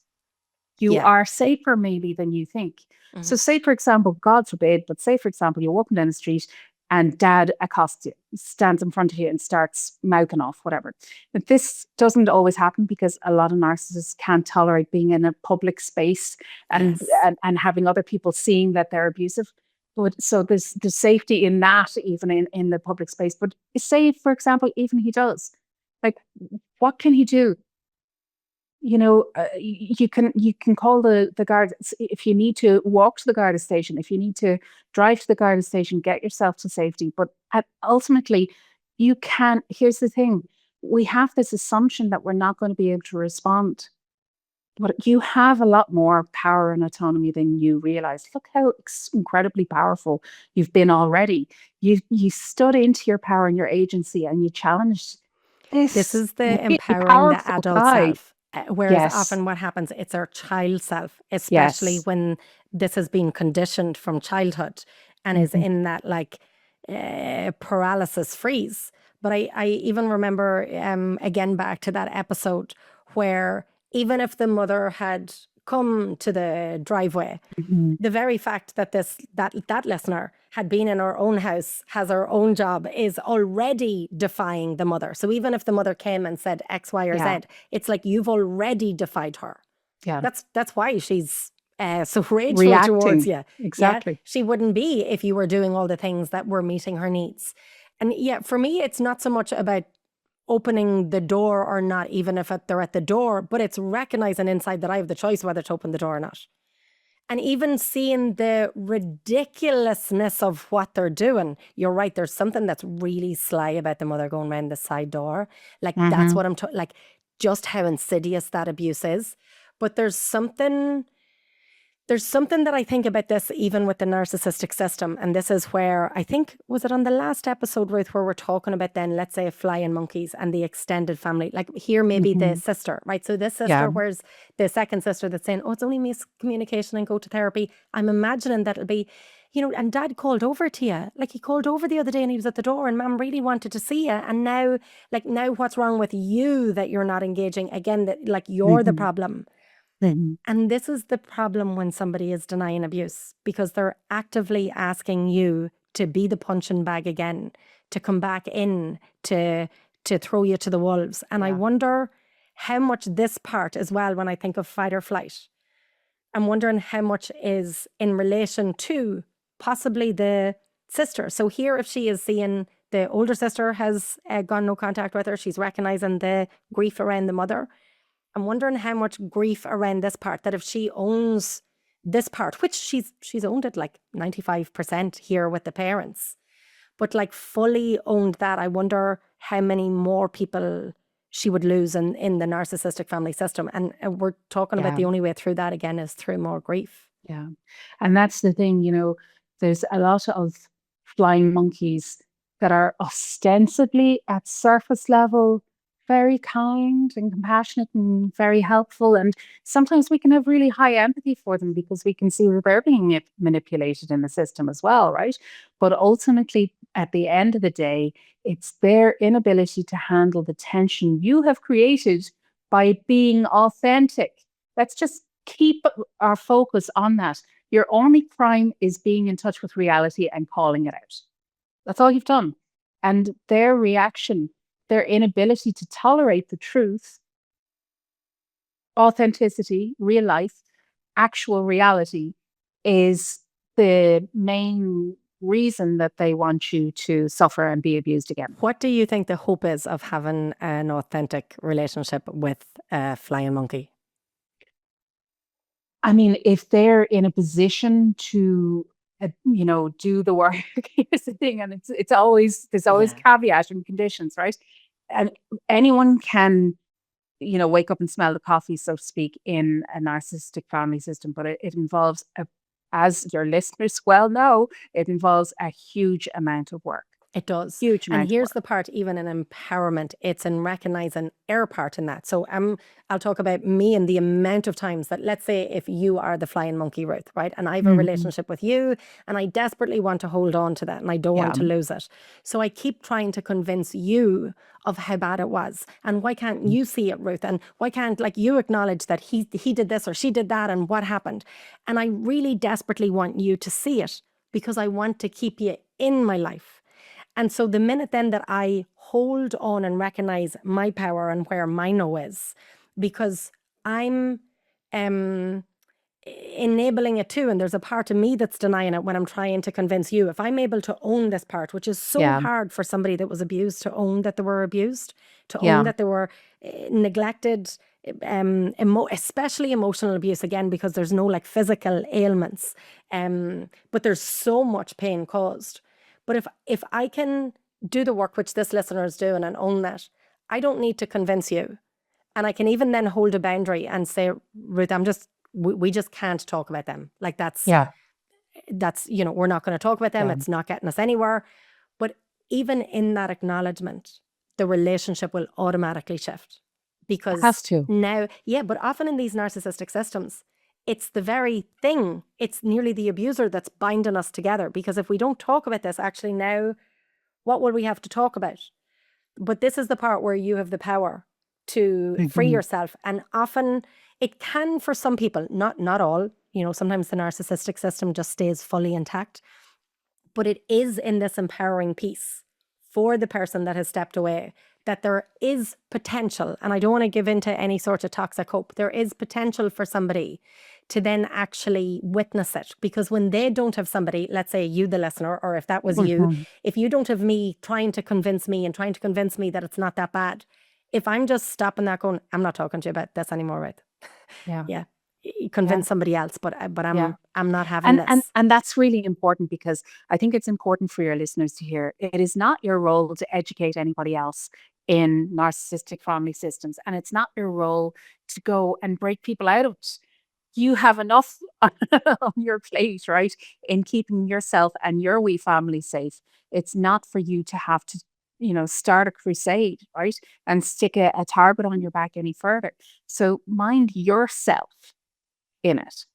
You Yeah. are safer maybe than you think. So say, for example, God forbid, but say, for example, you're walking down the street and dad accosts you, stands in front of you and starts mouthing off, whatever. But this doesn't always happen because a lot of narcissists can't tolerate being in a public space and Yes. and having other people seeing that they're abusive. But so there's safety in that, even in the public space. But say, for example, even he does, like, what can he do? You know, you can call the guard if you need to walk to the guard station, if you need to drive to the guard station, get yourself to safety. But ultimately, you can. Here's the thing: we have this assumption that we're not going to be able to respond, but you have a lot more power and autonomy than you realize. Look how incredibly powerful you've been already. You stood into your power and your agency, and you challenged This this is the really empowering the powerful adult guy. self. Whereas Yes. often what happens, it's our child self, especially Yes. when this has been conditioned from childhood and is Mhm. in that like paralysis freeze. But I even remember, again, back to that episode where even if the mother had come to the driveway, Mhm. the very fact that that listener had been in her own house, has her own job, is already defying the mother. So even if the mother came and said X, Y, or Yeah. Z, it's like you've already defied her. Yeah. That's why she's so rageful towards Reacting. you. Yeah, Exactly. she wouldn't be if you were doing all the things that were meeting her needs. And yeah, for me, it's not so much about opening the door or not, even if they're at the door, but it's recognizing inside that I have the choice whether to open the door or not. And even seeing the ridiculousness of what they're doing, you're right. There's something that's really sly about the mother going around the side door. Like, that's Mhm. what I'm talking, like, just how insidious that abuse is. But there's something that I think about this, even with the narcissistic system. And this is where I think, was it on the last episode, Ruth, where we're talking about then, let's say, flying monkeys and the extended family? Like here, maybe the Mhm. sister, right? So this Yeah. sister, where's the second sister that's saying, oh, it's only miscommunication and go to therapy. I'm imagining that it'll be, you know, and dad called over to you. Like he called over the other day and he was at the door and mom really wanted to see you. And now, like, now what's wrong with you that you're not engaging? Again, that like you're the Mhm. problem. Mhm. And this is the problem when somebody is denying abuse, because they're actively asking you to be the punching bag again, to come back in, to throw you to the wolves. And I Yeah. wonder how much this part as well, when I think of fight or flight, I'm wondering how much is in relation to possibly the sister. So here, if she is seeing the older sister has gone no contact with her, she's recognizing the grief around the mother. I'm wondering how much grief around this part, that if she owns this part, which she's owned it like 95% here with the parents, but like fully owned that, I wonder how many more people she would lose in the narcissistic family system. And we're talking about Yeah. the only way through that again is through more grief. Yeah. And that's the thing, there's a lot of flying monkeys that are ostensibly at surface level very kind and compassionate and very helpful. And sometimes we can have really high empathy for them because we can see that they're being manipulated in the system as well, right? But ultimately, at the end of the day, it's their inability to handle the tension you have created by being authentic. Let's just keep our focus on that. Your only crime is being in touch with reality and calling it out. That's all you've done. And their reaction, their inability to tolerate the truth, authenticity, real life, actual reality is the main reason that they want you to suffer and be abused again. What do you think the hope is of having an authentic relationship with a flying monkey? I mean, if they're in a position to, do the work, here's the thing, and it's always there's always Yeah. caveat and conditions, right? And anyone can, wake up and smell the coffee, so to speak, in a narcissistic family system, but it involves as your listeners well know, it involves a huge amount of work, It does. huge And amount of here's work. the part, even in empowerment, it's in recognizing our part in that. So I'll talk about me and the amount of times that, let's say, if you are the flying monkey, Ruth, right? And I have a Mhm. relationship with you and I desperately want to hold on to that and I don't Yeah. want to lose it. So I keep trying to convince you of how bad it was. And why can't you see it, Ruth? And why can't like you acknowledge that he did this or she did that and what happened? And I really desperately want you to see it because I want to keep you in my life. And so the minute then that I hold on and recognize my power and where my no is, because I'm enabling it too, and there's a part of me that's denying it when I'm trying to convince you. If I'm able to own this part, which is so Yeah. hard for somebody that was abused to own that they were abused, to own Yeah. that they were neglected, especially emotional abuse again, because there's no like physical ailments, but there's so much pain caused. But if I can do the work which this listener is doing and own that, I don't need to convince you. And I can even then hold a boundary and say, Ruth, we just can't talk about them. Like Yeah. we're not going to talk about them. Yeah. It's not getting us anywhere. But even in that acknowledgement, the relationship will automatically shift It has because to. now, yeah, but often in these narcissistic systems, it's the very thing, it's nearly the abuser that's binding us together. Because if we don't talk about this, actually now, what will we have to talk about? But this is the part where you have the power to free Mhm. yourself. And often it can, for some people, not all, sometimes the narcissistic system just stays fully intact. But it is in this empowering piece for the person that has stepped away that there is potential. And I don't want to give into any sort of toxic hope. There is potential for somebody to then actually witness it. Because when they don't have somebody, let's say you, the listener, or if that was you, Mhm. if you don't have me trying to convince me and trying to convince me that it's not that bad, if I'm just stopping that going, I'm not talking to you about this anymore, right? Yeah. Yeah. Yeah. Convince somebody else, but Yeah. I'm not having And this. that's really important because I think it's important for your listeners to hear it is not your role to educate anybody else in narcissistic family systems, and it's not your role to go and break people out of it. You have enough on your plate, right, in keeping yourself and your wee family safe. It's not for you to have to, start a crusade, right, and stick a target on your back any further. So mind yourself in it.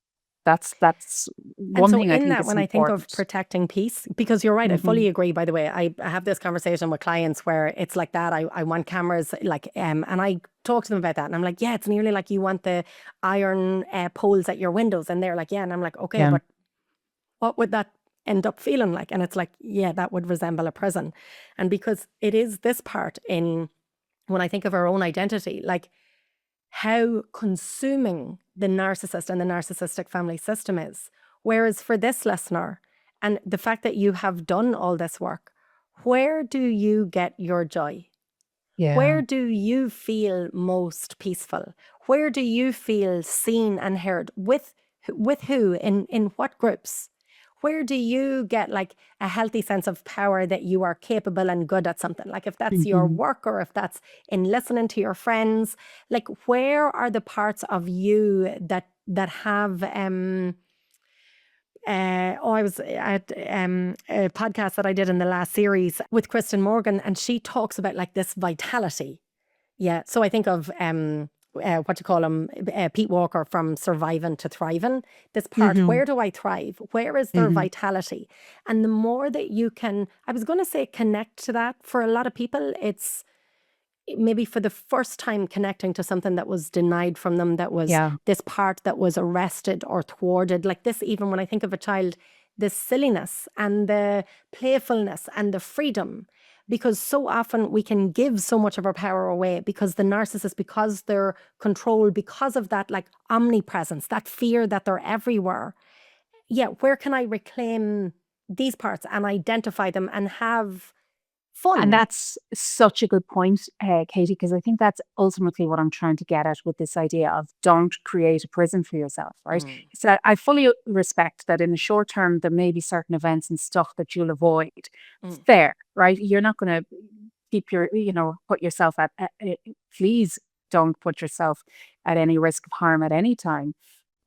That's And one so thing I in think that, is when I think of important. protecting peace, because you're right, I Hmm. fully agree, by the way. I have this conversation with clients where it's like that. I want cameras like, and I talk to them about that. And I'm like, yeah, it's nearly like you want the iron poles at your windows. And they're like, yeah. And I'm like, okay, Yeah. but what would that end up feeling like? And it's like, yeah, that would resemble a prison. And because it is this part in, when I think of our own identity, like how consuming the narcissist and the narcissistic family system is. Whereas for this listener, and the fact that you have done all this work, where do you get your joy? Yeah. Where do you feel most peaceful? Where do you feel seen and heard? With who? In what groups? Where do you get like a healthy sense of power that you are capable and good at something? Like if that's your Hmm. work or if that's in listening to your friends, like where are the parts of you that have I was at a podcast that I did in the last series with Kristen Morgan, and she talks about like this vitality. Yeah. So I think of what you call him, Pete Walker from Surviving to Thriving. This part, Mm-hmm. where do I thrive? Where is there Mm-hmm. vitality? And the more that you can, I was going to say connect to that. For a lot of people, it's maybe for the first time connecting to something that was denied from them, that was Yeah. this part that was arrested or thwarted. Like this, even when I think of a child, the silliness and the playfulness and the freedom, because so often we can give so much of our power away because the narcissist, because they're controlled, because of that like omnipresence, that fear that they're everywhere. Yeah, where can I reclaim these parts and identify them and have And fun? that's such a good point, Katie, because I think that's ultimately what I'm trying to get at with this idea of don't create a prison for yourself, right? Mm, So I fully respect that in the short term, there may be certain events and stuff that you'll avoid. mm, Fair, right? You're not going to keep put yourself please don't put yourself at any risk of harm at any time.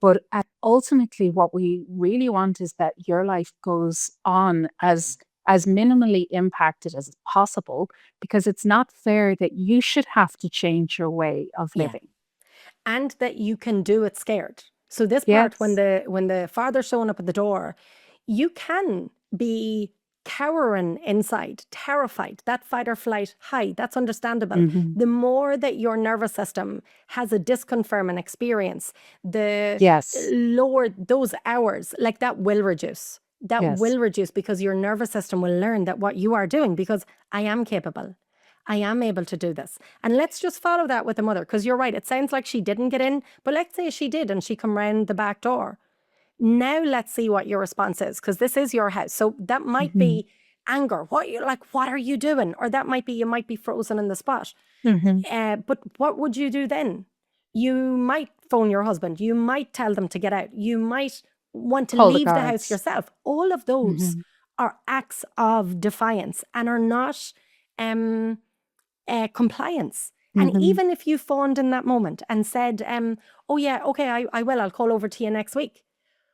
But ultimately, what we really want is that your life goes on as minimally impacted as possible, because it's not fair that you should have to change your way of yeah. living. And that you can do it scared. So this part, when Yes. the father's showing up at the door, you can be cowering inside, terrified. That fight or flight high, that's understandable. Hmm. The more that your nervous system has a disconfirming experience, the Yes. lower those hours, like that will reduce. That Yes. will reduce because your nervous system will learn that what you are doing, because I am capable. I am able to do this. And let's just follow that with the mother, because you're right. It sounds like she didn't get in, but let's say she did and she come round the back door. Now let's see what your response is, because this is your house. So that might Hmm. be anger. What are you doing? Or that might be, you might be frozen in the spot. Hmm. But what would you do then? You might phone your husband. You might tell them to get out. You might want to Call the leave the house guards. yourself. All of those Hmm. are acts of defiance and are not um, compliance. And Hmm. even if you phoned in that moment and said, oh yeah, okay, I will, I'll call over to you next week.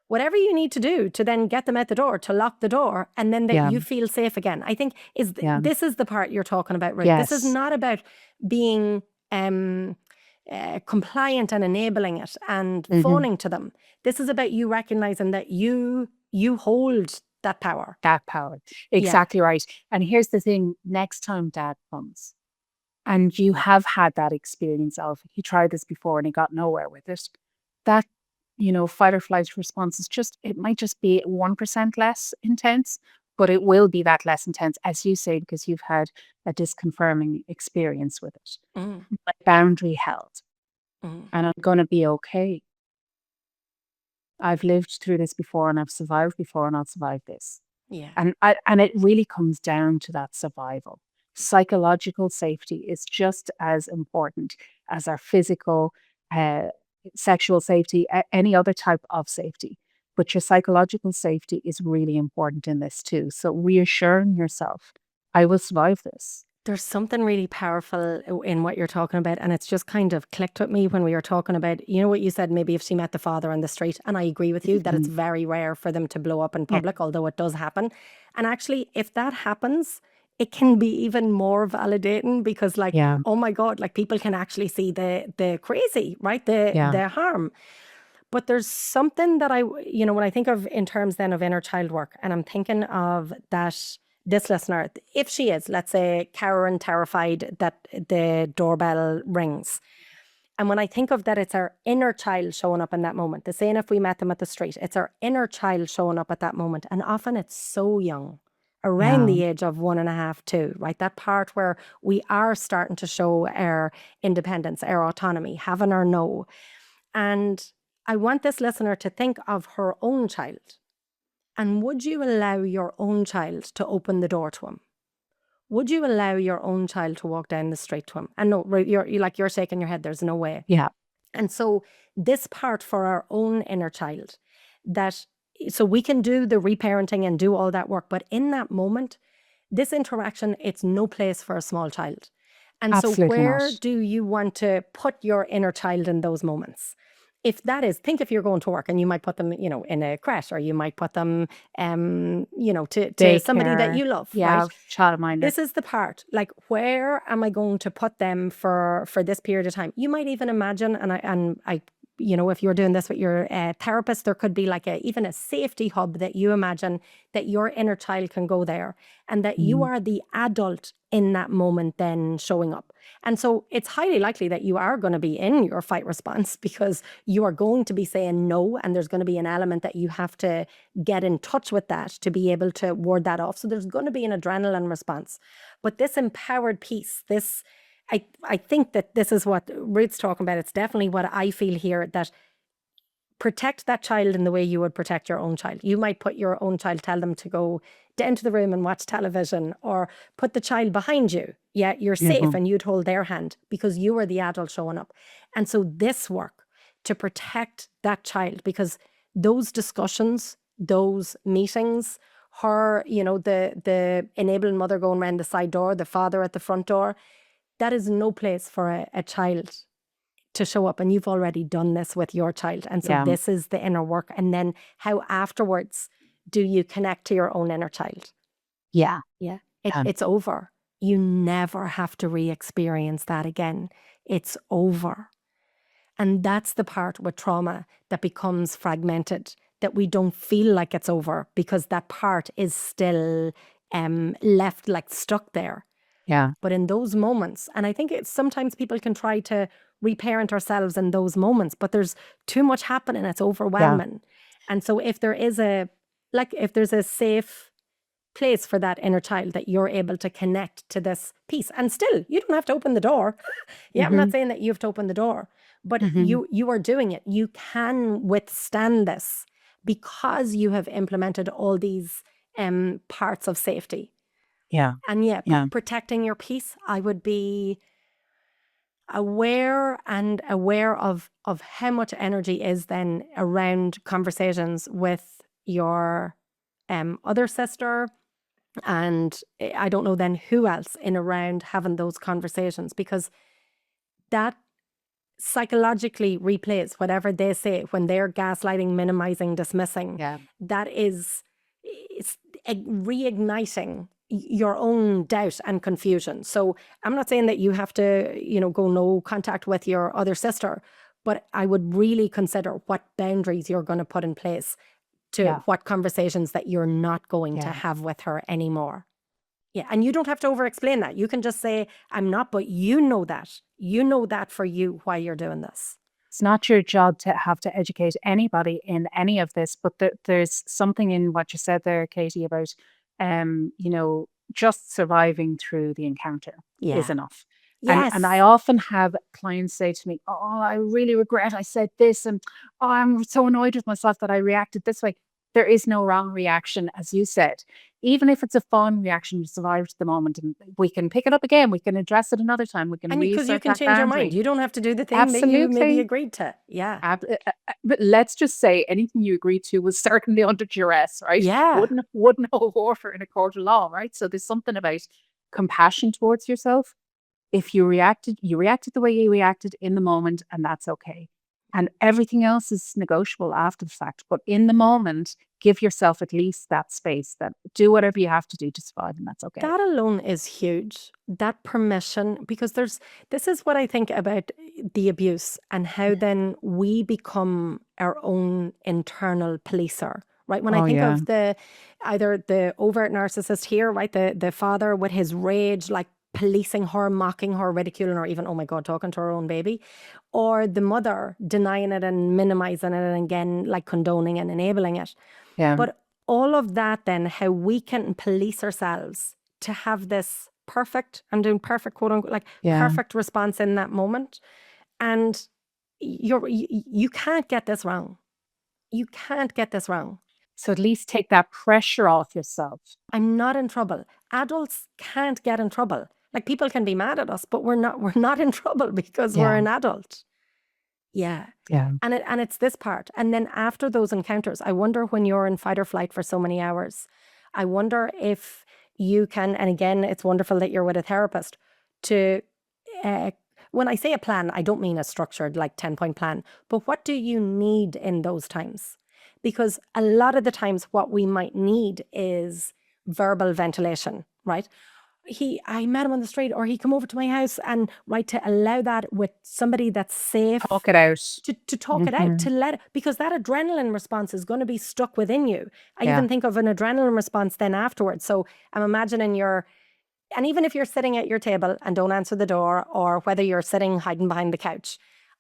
Whatever you need to do to then get them out the door, to lock the door, and then that Yeah. you feel safe again. I think Yeah. this is the part you're talking about, Ruth. This is Yes. not about being compliant and enabling it and Hmm. phoning to them. This is about you recognizing that you hold that power. That power. Yeah. Exactly right. And here's the thing, next time dad comes, and you have had that experience of he tried this before and he got nowhere with it, that fight or flight response is it might just be 1% less intense, but it will be that less intense, as you say, because you've had a disconfirming experience with it. Mm, My boundary held, mm, and I'm going to be okay. I've lived through this before and I've survived before and I'll survive this. yeah. And it really comes down to that survival. Psychological safety is just as important as our physical, uh, sexual safety, any other type of safety. But your psychological safety is really important in this too. So reassuring yourself, I will survive this. There's something really powerful in what you're talking about. And it's just kind of clicked with me when we were talking about, you know, what you said, maybe if she met the father on the street. And I agree with you that it's Mhm. very rare for them to blow up in Yeah. public, although it does happen. And actually, if that happens, it can be even more validating because, like, Yeah. oh my God, like people can actually see the crazy, right? Yeah. The harm. But there's something that when I think of in terms then of inner child work, and I'm thinking of that this listener, if she is, let's say, cowering, terrified that the doorbell rings. And when I think of that, it's our inner child showing up in that moment. The same if we met them at the street, it's our inner child showing up at that moment. And often it's so young, around Yeah. the age of 1.5, 2, right? That part where we are starting to show our independence, our autonomy, having our no. And I want this listener to think of her own child. And would you allow your own child to open the door to him? Would you allow your own child to walk down the street to him? And no, you're shaking your head, there's no way. Yeah. And so this part for our own inner child, that so we can do the reparenting and do all that work, but in that moment, this interaction, it's no place for a small child. And so Absolutely where not. do you want to put your inner child in those moments? if that is, think if you're going to work and you might put them, in a creche, or you might put them, to somebody that Daycare. you love, Yeah, right? childminder. This is the part, like, where am I going to put them for this period of time? You might even imagine, and I, if you're doing this with your therapist, there could be like even a safety hub that you imagine that your inner child can go there, and that you are the adult in that moment then showing up. And so it's highly likely that you are going to be in your fight response, because you are going to be saying no, and there's going to be an element that you have to get in touch with that to be able to ward that off. So there's going to be an adrenaline response. But this empowered piece, I think that this is what Ruth's talking about. It's definitely what I feel here, that protect that child in the way you would protect your own child. You might put your own child, tell them to go down to the room and watch television, or put the child behind you. Yeah, you're safe, and you'd hold their hand because you are the adult showing up. And so this work to protect that child, because those discussions, those meetings, her, the enabling mother going around the side door, the father at the front door, that is no place for a child to show up. And you've already done this with your child. And so this is the inner work. And then how afterwards do you connect to your own inner child? Yeah. Yeah. It's over. You never have to re-experience that again. It's over. And that's the part with trauma that becomes fragmented, that we don't feel like it's over, because that part is still left like stuck there. Yeah. But in those moments, and I think it's sometimes people can try to reparent ourselves in those moments, but there's too much happening. It's overwhelming. And so if there is if there's a safe place for that inner child, that you're able to connect to this piece, and still, you don't have to open the door. Yeah, I'm not saying that you have to open the door, but you are doing it. You can withstand this because you have implemented all these parts of safety. Yeah. And protecting your peace, I would be aware of how much energy is then around conversations with your other sister, and I don't know then who else in around having those conversations, because that psychologically replays whatever they say when they're gaslighting, minimizing, dismissing. That is, it's reigniting your own doubt and confusion. So I'm not saying that you have to, go no contact with your other sister, but I would really consider what boundaries you're going to put in place, to what conversations that you're not going to have with her anymore. Yeah. And you don't have to over-explain that. You can just say, I'm not, but you know that. You know that for you, why you're doing this. It's not your job to have to educate anybody in any of this, but there's something in what you said there, Katie, about, just surviving through the encounter is enough. Yes. And I often have clients say to me, oh, I really regret I said this, and oh, I'm so annoyed with myself that I reacted this way. There is no wrong reaction, as you said. Even if it's a fun reaction, you survived the moment, and we can pick it up again. We can address it another time. We can and because you reassert can that change your boundary. mind. You don't have to do the thing that you maybe agreed to. Yeah. But let's just say anything you agreed to was certainly under duress, right? Yeah. Wouldn't hold water in a court of law, right? So there's something about compassion towards yourself. If you reacted the way you reacted in the moment, and that's okay. And everything else is negotiable after the fact. But in the moment, give yourself at least that space, that do whatever you have to do to survive, and that's okay. That alone is huge. That permission, because this is what I think about the abuse, and how then we become our own internal policer, right? When I think of either the overt narcissist here, right? The father with his rage, like policing her, mocking her, ridiculing her, even, oh my God, talking to her own baby, or the mother denying it and minimizing it, and again, like condoning and enabling it. But all of that then, how we can police ourselves to have this perfect, I'm doing perfect, quote unquote, perfect response in that moment. And you can't get this wrong. You can't get this wrong. So at least take that pressure off yourself. I'm not in trouble. Adults can't get in trouble. Like, people can be mad at us, but we're not in trouble because we're an adult. Yeah. And it's this part. And then after those encounters, I wonder, when you're in fight or flight for so many hours, I wonder if you can, and again, it's wonderful that you're with a therapist, to when I say a plan, I don't mean a structured, like 10-point plan, but what do you need in those times? Because a lot of the times what we might need is verbal ventilation, right? I met him on the street, or he come over to my house, and right, to allow that with somebody that's safe, Talk it out. to talk it out, to let it, because that adrenaline response is going to be stuck within you. I even think of an adrenaline response then afterwards. So I'm imagining and even if you're sitting at your table and don't answer the door, or whether you're sitting hiding behind the couch,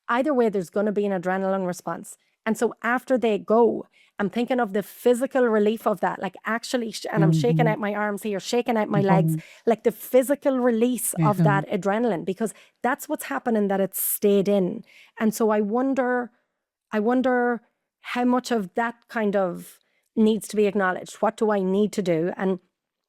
either way, there's going to be an adrenaline response. And so after they go, I'm thinking of the physical relief of that, like actually, and I'm shaking out my arms here, shaking out my legs, like the physical release of that adrenaline, because that's what's happening, that it's stayed in. And so I wonder how much of that kind of needs to be acknowledged. What do I need to do? And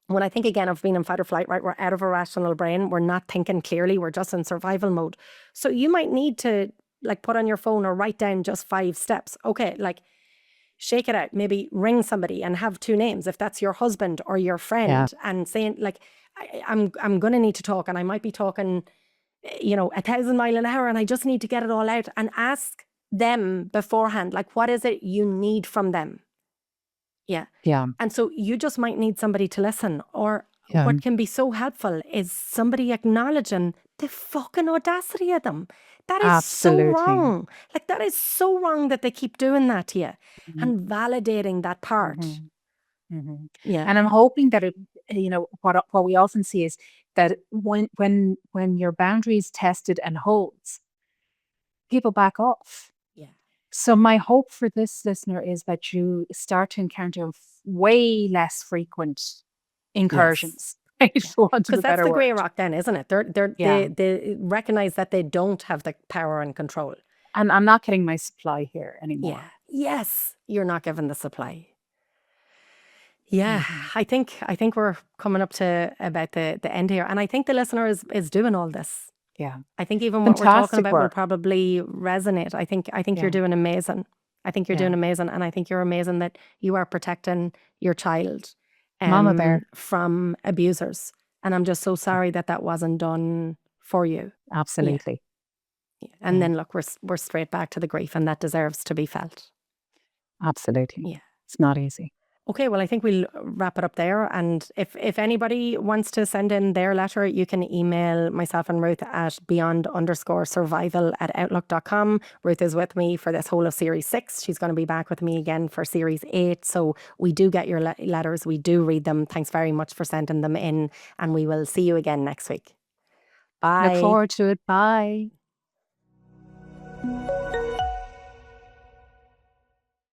when I think again of being in fight or flight, right, we're out of a rational brain. We're not thinking clearly. We're just in survival mode. So you might need to like put on your phone or write down just 5 steps. Okay, like shake it out. Maybe ring somebody and have 2 names if that's your husband or your friend, and saying like, I'm going to need to talk, and I might be talking, 1,000 miles an hour, and I just need to get it all out, and ask them beforehand, like, what is it you need from them? Yeah. And so you just might need somebody to listen. Or what can be so helpful is somebody acknowledging the fucking audacity of them. That is so wrong. Like, that is so wrong that they keep doing that to you, and validating that part. Yeah. And I'm hoping that what we often see is that when your boundary is tested and holds, people back off. Yeah. So my hope for this listener is that you start to encounter way less frequent incursions. Right? Because that's the grey rock then, isn't it? They recognize that they don't have the power and control. And I'm not getting my supply here anymore. Yeah. Yes, you're not given the supply. Yeah, I think we're coming up to about the end here. And I think the listener is doing all this. Yeah. I think even what we're talking about will probably resonate. I think you're doing amazing. I think you're doing amazing. And I think you're amazing that you are protecting your child Mama bear from abusers. And I'm just so sorry that wasn't done for you. Absolutely. Yeah. And then look, we're straight back to the grief, and that deserves to be felt. Absolutely. Yeah. It's not easy. Okay, well, I think we'll wrap it up there. And if anybody wants to send in their letter, you can email myself and Ruth at beyond_survival@outlook.com. Ruth is with me for this whole of Series 6. She's going to be back with me again for Series 8. So we do get your letters. We do read them. Thanks very much for sending them in. And we will see you again next week. Bye. Look forward to it. Bye.